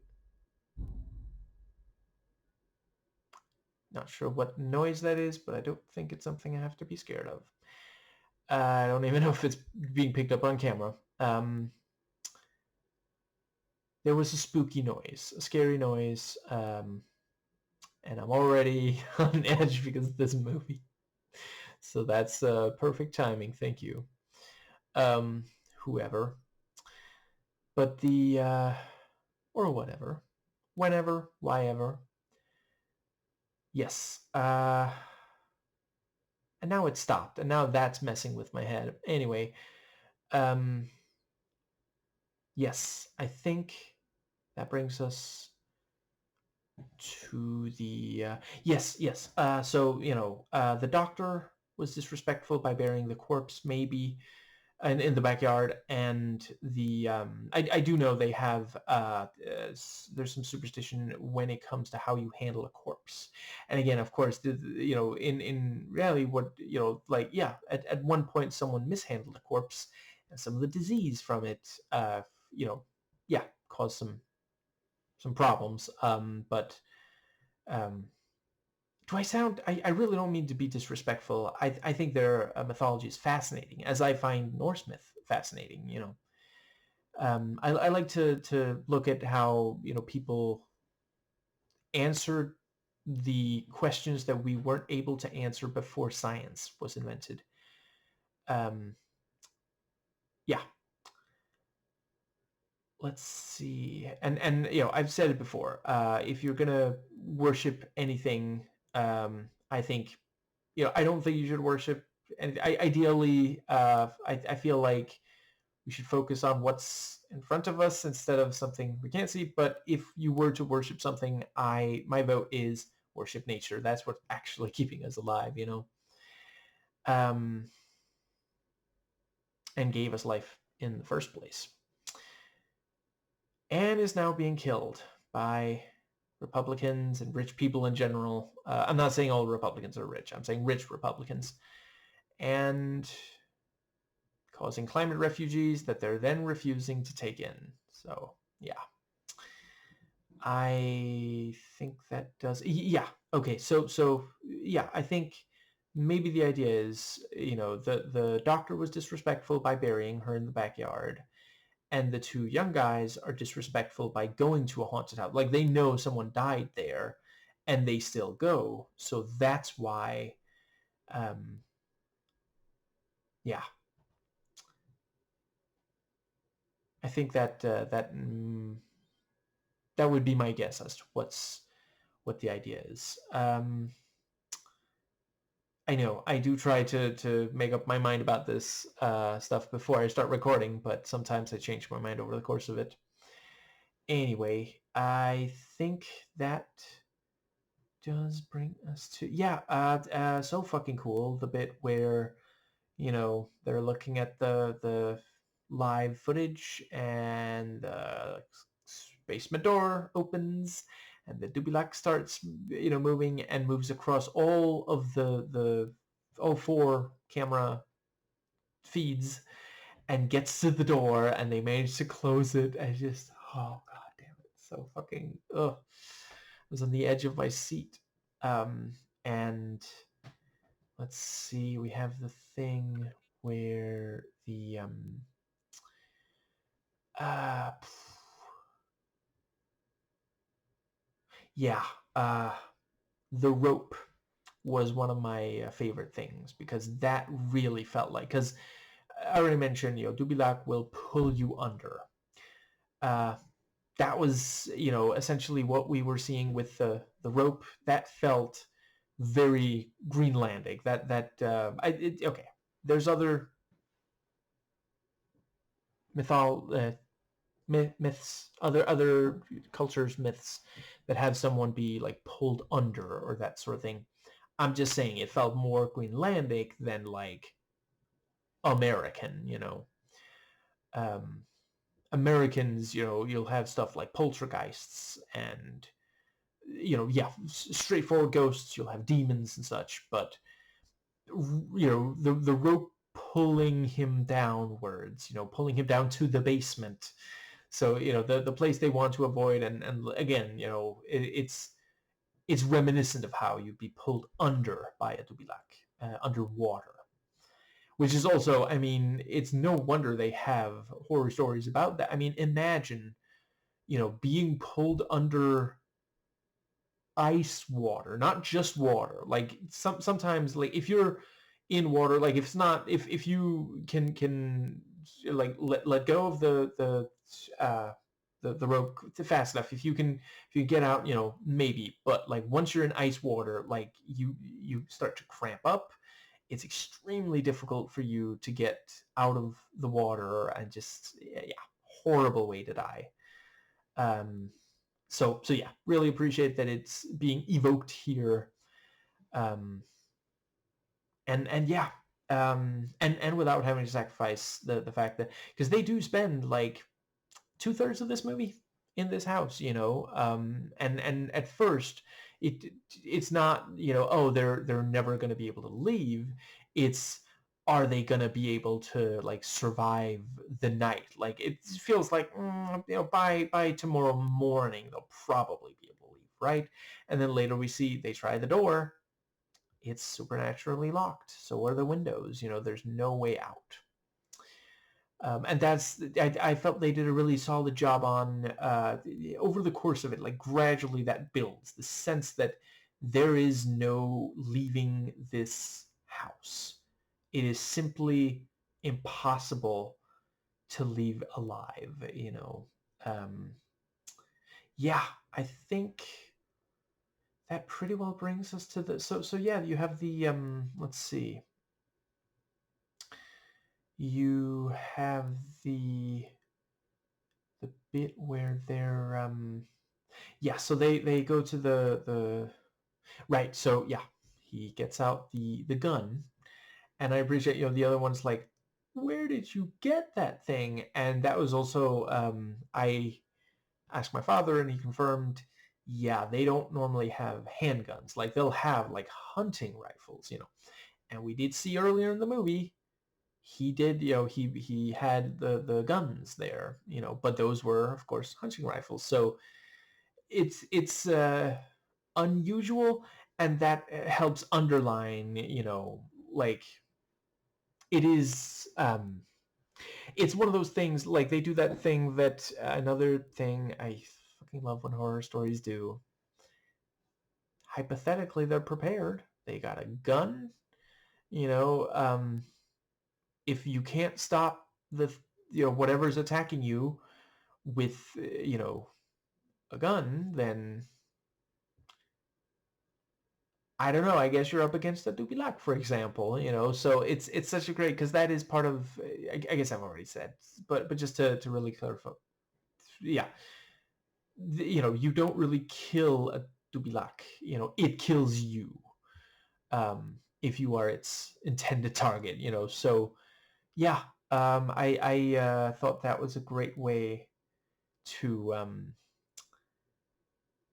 Speaker 1: Not sure what noise that is, but I don't think it's something I have to be scared of. I don't even know if it's being picked up on camera. There was a spooky noise, a scary noise, and I'm already on edge because of this movie. So that's perfect timing. Thank you, whoever. But or whatever, whenever, why-ever. Yes. And now it stopped, and now that's messing with my head. Anyway, yes, I think that brings us to the yes. So the doctor was disrespectful by burying the corpse, maybe, and in the backyard, and I do know they have there's some superstition when it comes to how you handle a corpse. And again, of course, in reality, what like, yeah, at one point someone mishandled a corpse, and some of the disease from it yeah, caused some problems. But um do I sound? I really don't mean to be disrespectful. I think their mythology is fascinating, as I find Norse myth fascinating. I like to look at how people answered the questions that we weren't able to answer before science was invented. Um, yeah, let's see. And I've said it before. If you're gonna worship anything, I think I don't think you should worship. And ideally, I feel like we should focus on what's in front of us instead of something we can't see. But if you were to worship something, my vote is worship nature. That's what's actually keeping us alive, um, and gave us life in the first place. And is now being killed by Republicans and rich people in general. I'm not saying all Republicans are rich. I'm saying rich Republicans. And causing climate refugees that they're then refusing to take in. So, yeah. I think that does... Yeah. Okay. So yeah, I think maybe the idea is, the doctor was disrespectful by burying her in the backyard, and the two young guys are disrespectful by going to a haunted house. Like, they know someone died there, and they still go. So that's why, yeah. I think that would be my guess as to what the idea is. I know I do try to make up my mind about this stuff before I start recording, but sometimes I change my mind over the course of it. Anyway, I think that does bring us to, so fucking cool, the bit where they're looking at the live footage, and the basement door opens, and the Dubilac starts moving, and moves across all of the all four camera feeds, and gets to the door, and they manage to close it. I just, oh god damn it, so fucking ugh. I was on the edge of my seat. And let's see, we have the thing where the uh yeah, the rope was one of my favorite things, because that really felt like, because I already mentioned, Dubilac will pull you under. Uh, that was, essentially what we were seeing with the rope. That felt very Greenlandic. Okay. There's other myths, other cultures' myths that have someone be like pulled under or that sort of thing. I'm just saying it felt more Greenlandic than like American. Um, Americans, you'll have stuff like poltergeists and, straightforward ghosts. You'll have demons and such, but the rope pulling him downwards, pulling him down to the basement. So the place they want to avoid, and again, it's reminiscent of how you'd be pulled under by a dubilak, underwater. Which is also, I mean, it's no wonder they have horror stories about that. I mean, imagine, being pulled under ice water, not just water. Like sometimes, like if you're in water, like if you can like let go of the rope fast enough, if you get out, maybe. But like once you're in ice water, like you start to cramp up. It's extremely difficult for you to get out of the water, and just, yeah, horrible way to die. So yeah, really appreciate that it's being evoked here. And yeah, and without having to sacrifice the fact that, because they do spend like 2/3 of this movie in this house, and at first it's not, oh, they're never going to be able to leave. It's, are they going to be able to like survive the night? Like it feels like, by tomorrow morning they'll probably be able to leave, right? And then later we see they try the door. It's supernaturally locked. So are the windows. There's no way out. And that's, I felt they did a really solid job on, over the course of it, like gradually that builds the sense that there is no leaving this house. It is simply impossible to leave alive, Yeah, I think that pretty well brings us to the, so yeah, you have the, let's see. You have the bit where they're, yeah, so they go to the right. So yeah, he gets out the gun, and I appreciate, the other one's like, where did you get that thing? And that was also, I asked my father, and he confirmed, yeah, they don't normally have handguns. Like they'll have like hunting rifles, and we did see earlier in the movie, he did, he had the guns there, but those were, of course, hunting rifles. So it's unusual, and that helps underline, like it is, it's one of those things, like they do that thing that, another thing I fucking love when horror stories do. Hypothetically, they're prepared. They got a gun, if you can't stop the, whatever's attacking you with, a gun, then I don't know. I guess you're up against a dubilak, for example. So it's such a great, because that is part of. I guess I've already said, but just to really clarify, yeah, you don't really kill a dubilak. It kills you, if you are its intended target. So yeah, I thought that was a great way to,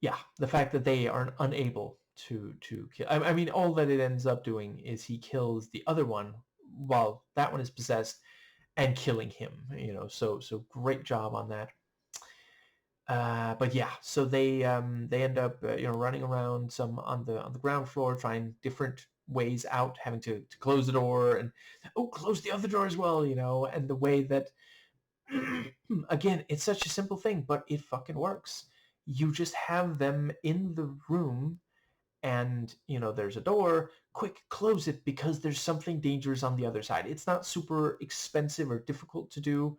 Speaker 1: yeah, the fact that they are unable to kill. I mean, all that it ends up doing is he kills the other one while that one is possessed, and killing him. So great job on that. But yeah, so they end up, running around some on the ground floor, trying different ways out, having to close the door, and close the other door as well. And the way that, again, it's such a simple thing, but it fucking works. You just have them in the room, and there's a door. Quick, close it, because there's something dangerous on the other side. It's not super expensive or difficult to do,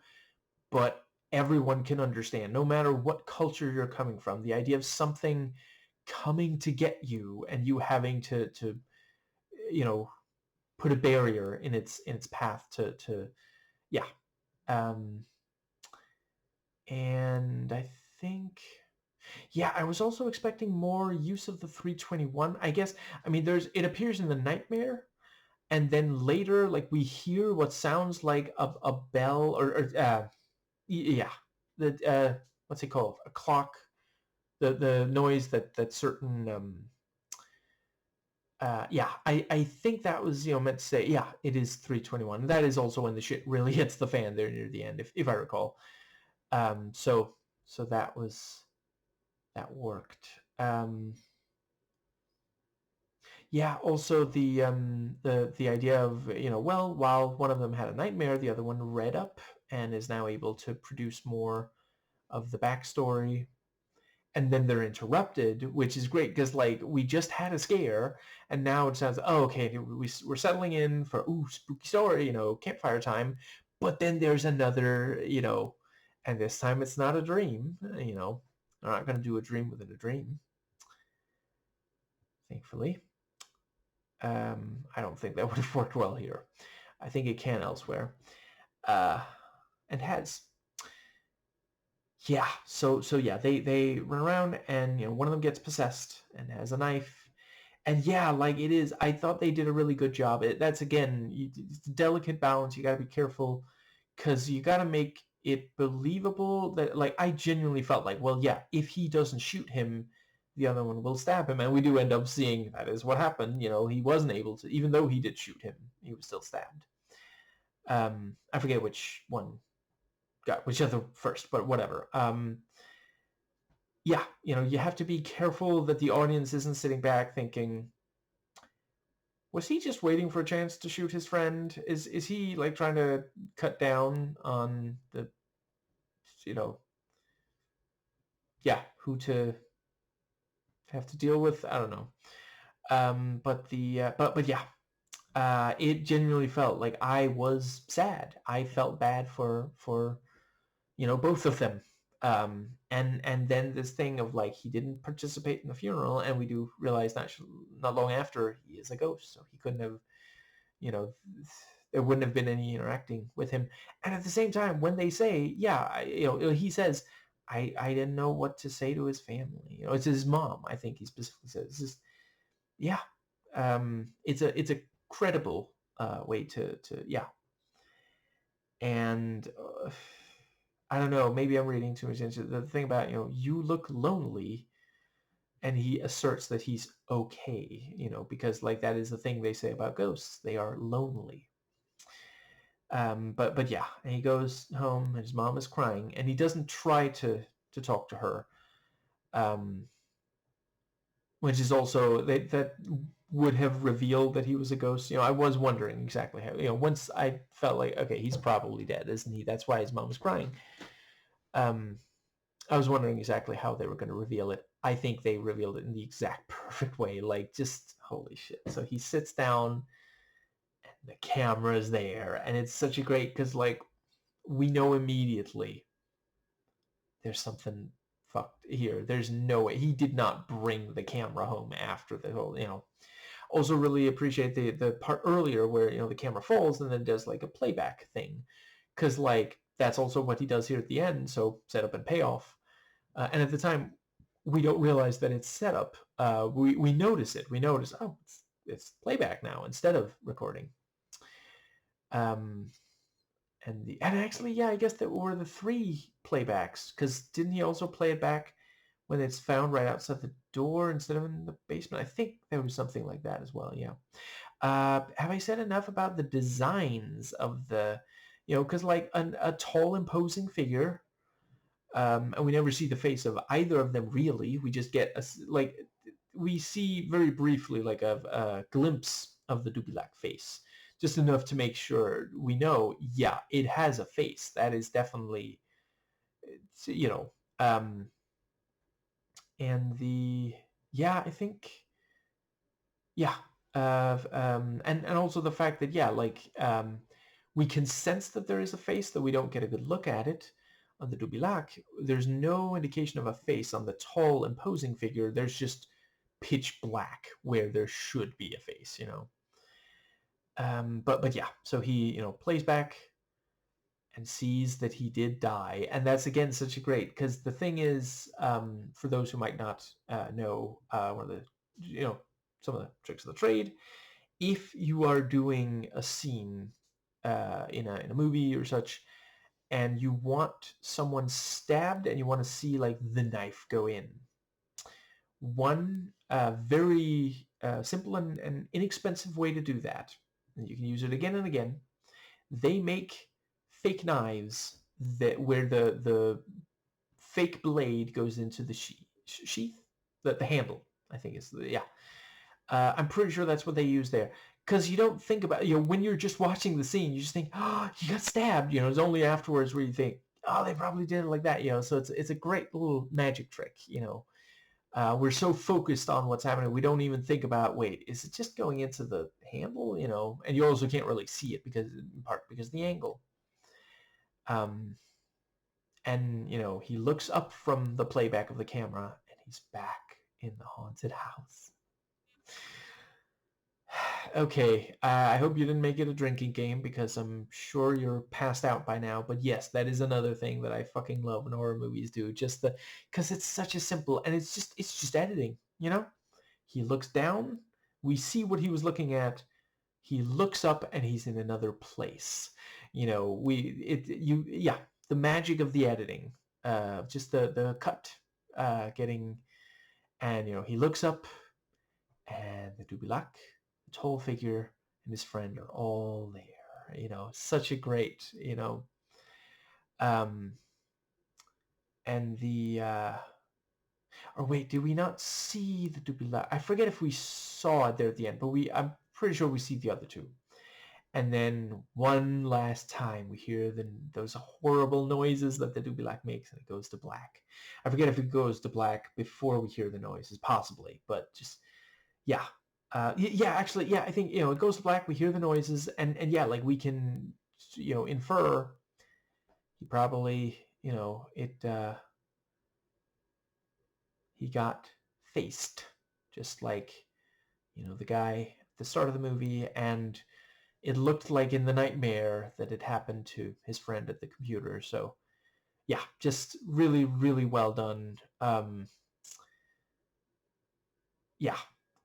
Speaker 1: but everyone can understand, no matter what culture you're coming from, the idea of something coming to get you, and you having to put a barrier in its path to yeah. And I think, yeah, I was also expecting more use of the 321. I guess, I mean, it appears in the nightmare, and then later, like, we hear what sounds like a bell, or yeah. what's it called? A clock. The noise that certain yeah, I think that was meant to say, yeah, it is 3:21. That is also when the shit really hits the fan there near the end, if I recall. So that worked. Yeah, also the idea of well, while one of them had a nightmare, the other one read up and is now able to produce more of the backstory. And then they're interrupted, which is great because like we just had a scare, and now it sounds, oh, okay, we're settling in for spooky story, campfire time, but then there's another, and this time it's not a dream. They're not going to do a dream within a dream, thankfully. I don't think that would have worked well here. I think it can elsewhere, and has. Yeah, so yeah, they run around, and one of them gets possessed and has a knife. And yeah, like it is, I thought they did a really good job. That's again, it's a delicate balance. You got to be careful because you got to make it believable that, like, I genuinely felt like, well, yeah, if he doesn't shoot him, the other one will stab him, and we do end up seeing that is what happened. He wasn't able to, even though he did shoot him, he was still stabbed. I forget which one got which other first, but whatever. Yeah, you have to be careful that the audience isn't sitting back thinking, was he just waiting for a chance to shoot his friend? Is he like trying to cut down on the, you know, yeah, who to have to deal with? I don't know. But yeah, it genuinely felt like I was sad. I felt bad for both of them. And then this thing of like he didn't participate in the funeral, and we do realize not long after he is a ghost, so he couldn't have, you know, there wouldn't have been any interacting with him. And at the same time, when they say, yeah, he says, I didn't know what to say to his family. It's his mom. I think he specifically says, it's just, yeah, it's a credible way to yeah. And I don't know, maybe I'm reading too much into the thing about, you look lonely, and he asserts that he's okay, because like that is the thing they say about ghosts. They are lonely. But yeah, and he goes home and his mom is crying, and he doesn't try to talk to her, um, which is also that would have revealed that he was a ghost. I was wondering exactly how. Once I felt like, okay, he's probably dead, isn't he? That's why his mom was crying. I was wondering exactly how they were going to reveal it. I think they revealed it in the exact perfect way. Like, just holy shit. So he sits down, and the camera's there, and it's such a great, because like we know immediately there's something fucked here. There's no way he did not bring the camera home after the whole. Also, really appreciate the part earlier where the camera falls and then does like a playback thing, because like that's also what he does here at the end. So setup and payoff. And at the time, we don't realize that it's setup. We notice it. We notice, oh, it's playback now instead of recording. And actually, yeah, I guess there were the 3 playbacks, because didn't he also play it back when it's found right outside the door instead of in the basement? I think there was something like that as well. Yeah. Have I said enough about the designs of the, because like a tall, imposing figure. And we never see the face of either of them really. We just get we see very briefly like a glimpse of the Dubilac face, just enough to make sure we know, yeah, it has a face. That is definitely, you know, um, and yeah, I think, yeah, and also the fact that, yeah, like, we can sense that there is a face, though we don't get a good look at it. On the Dubilac, there's no indication of a face on the tall, imposing figure. There's just pitch black where there should be a face, But yeah, so he, plays back and sees that he did die. And that's, again, such a great, because the thing is, for those who might not know, one of the, some of the tricks of the trade, if you are doing a scene in a movie or such, and you want someone stabbed and you want to see like the knife go in. One very simple and inexpensive way to do that, and you can use it again and again. They make fake knives where the fake blade goes into the sheath, the handle. I think is yeah. I'm pretty sure that's what they use there. Because you don't think about, when you're just watching the scene, you just think, oh, he got stabbed. It's only afterwards where you think, oh, they probably did it like that. So it's a great little magic trick. We're so focused on what's happening, we don't even think about, wait, is it just going into the handle? And you also can't really see it in part because of the angle. And he looks up from the playback of the camera, and he's back in the haunted house. Okay, I hope you didn't make it a drinking game, because I'm sure you're passed out by now. But yes, that is another thing that I fucking love when horror movies do. Because it's such a simple, and it's just editing. He looks down, we see what he was looking at. He looks up, and he's in another place. The magic of the editing, just the cut, getting, and he looks up, and the Dubilac, tall figure, and his friend are all there. Such a great, and the or wait, did we not see the Dubila? I forget if we saw it there at the end, but I'm pretty sure we see the other two. And then one last time we hear those horrible noises that the Dubilac makes, and it goes to black. I forget if it goes to black before we hear the noises, possibly, but just yeah. Actually, yeah, I think, it goes to black, we hear the noises, and yeah, like we can, infer he probably, he got faced, just like, the guy at the start of the movie, and it looked like in the nightmare that it happened to his friend at the computer. So yeah, just really, really well done. Yeah.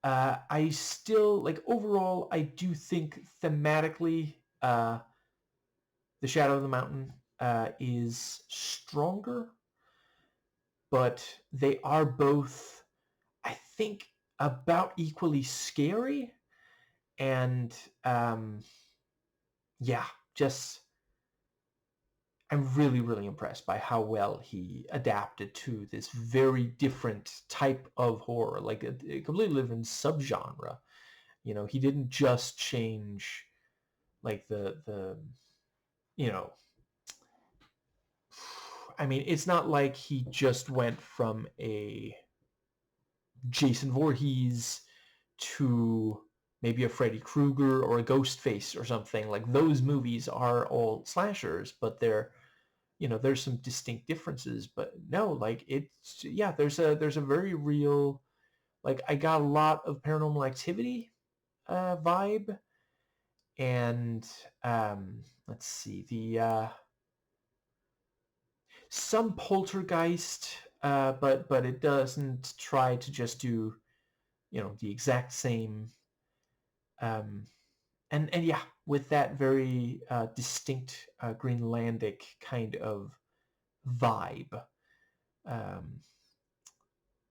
Speaker 1: I still, like, overall, I do think thematically, The Shadow of the Mountain is stronger, but they are both, I think, about equally scary. And yeah, just, I'm really, really impressed by how well he adapted to this very different type of horror, like a completely different subgenre. He didn't just change, like, you know, I mean, it's not like he just went from a Jason Voorhees to maybe a Freddy Krueger or a Ghostface or something. Like, those movies are all slashers, but there's some distinct differences. But no, like, there's a very real, like, I got a lot of Paranormal Activity vibe, and let's see, the some Poltergeist, but it doesn't try to just do the exact same, um, and yeah, with that very distinct Greenlandic kind of vibe. Um,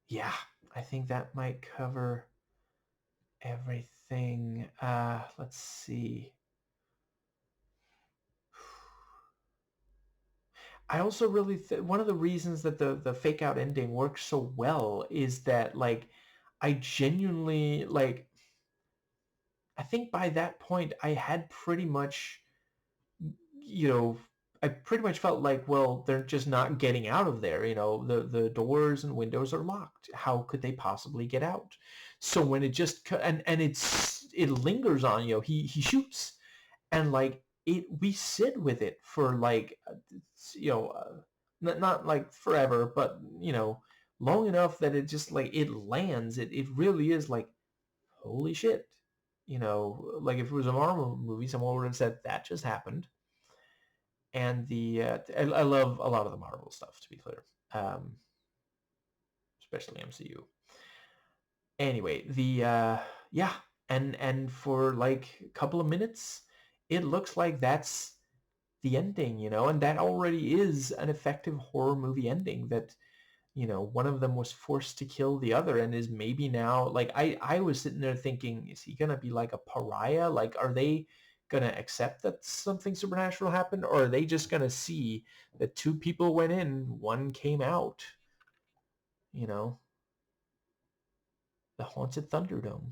Speaker 1: yeah, I think that might cover everything. Let's see. I also really one of the reasons that the fake out ending works so well is that, like, I genuinely, like, I think by that point I had pretty much, I pretty much felt like, well, they're just not getting out of there. The doors and windows are locked. How could they possibly get out? So when it just and it lingers on, he shoots, and, like, we sit with it for, like, not like forever, but long enough that it just, like, it lands. It really is like, holy shit. Like, if it was a Marvel movie, someone would have said that just happened. And I love a lot of the Marvel stuff, to be clear, especially MCU. Anyway, yeah, and for like a couple of minutes, it looks like that's the ending, and that already is an effective horror movie ending that, one of them was forced to kill the other and is maybe now like I was sitting there thinking, is he gonna be like a pariah? Like, are they gonna accept that something supernatural happened, or are they just gonna see that two people went in, one came out, you know, the haunted Thunderdome?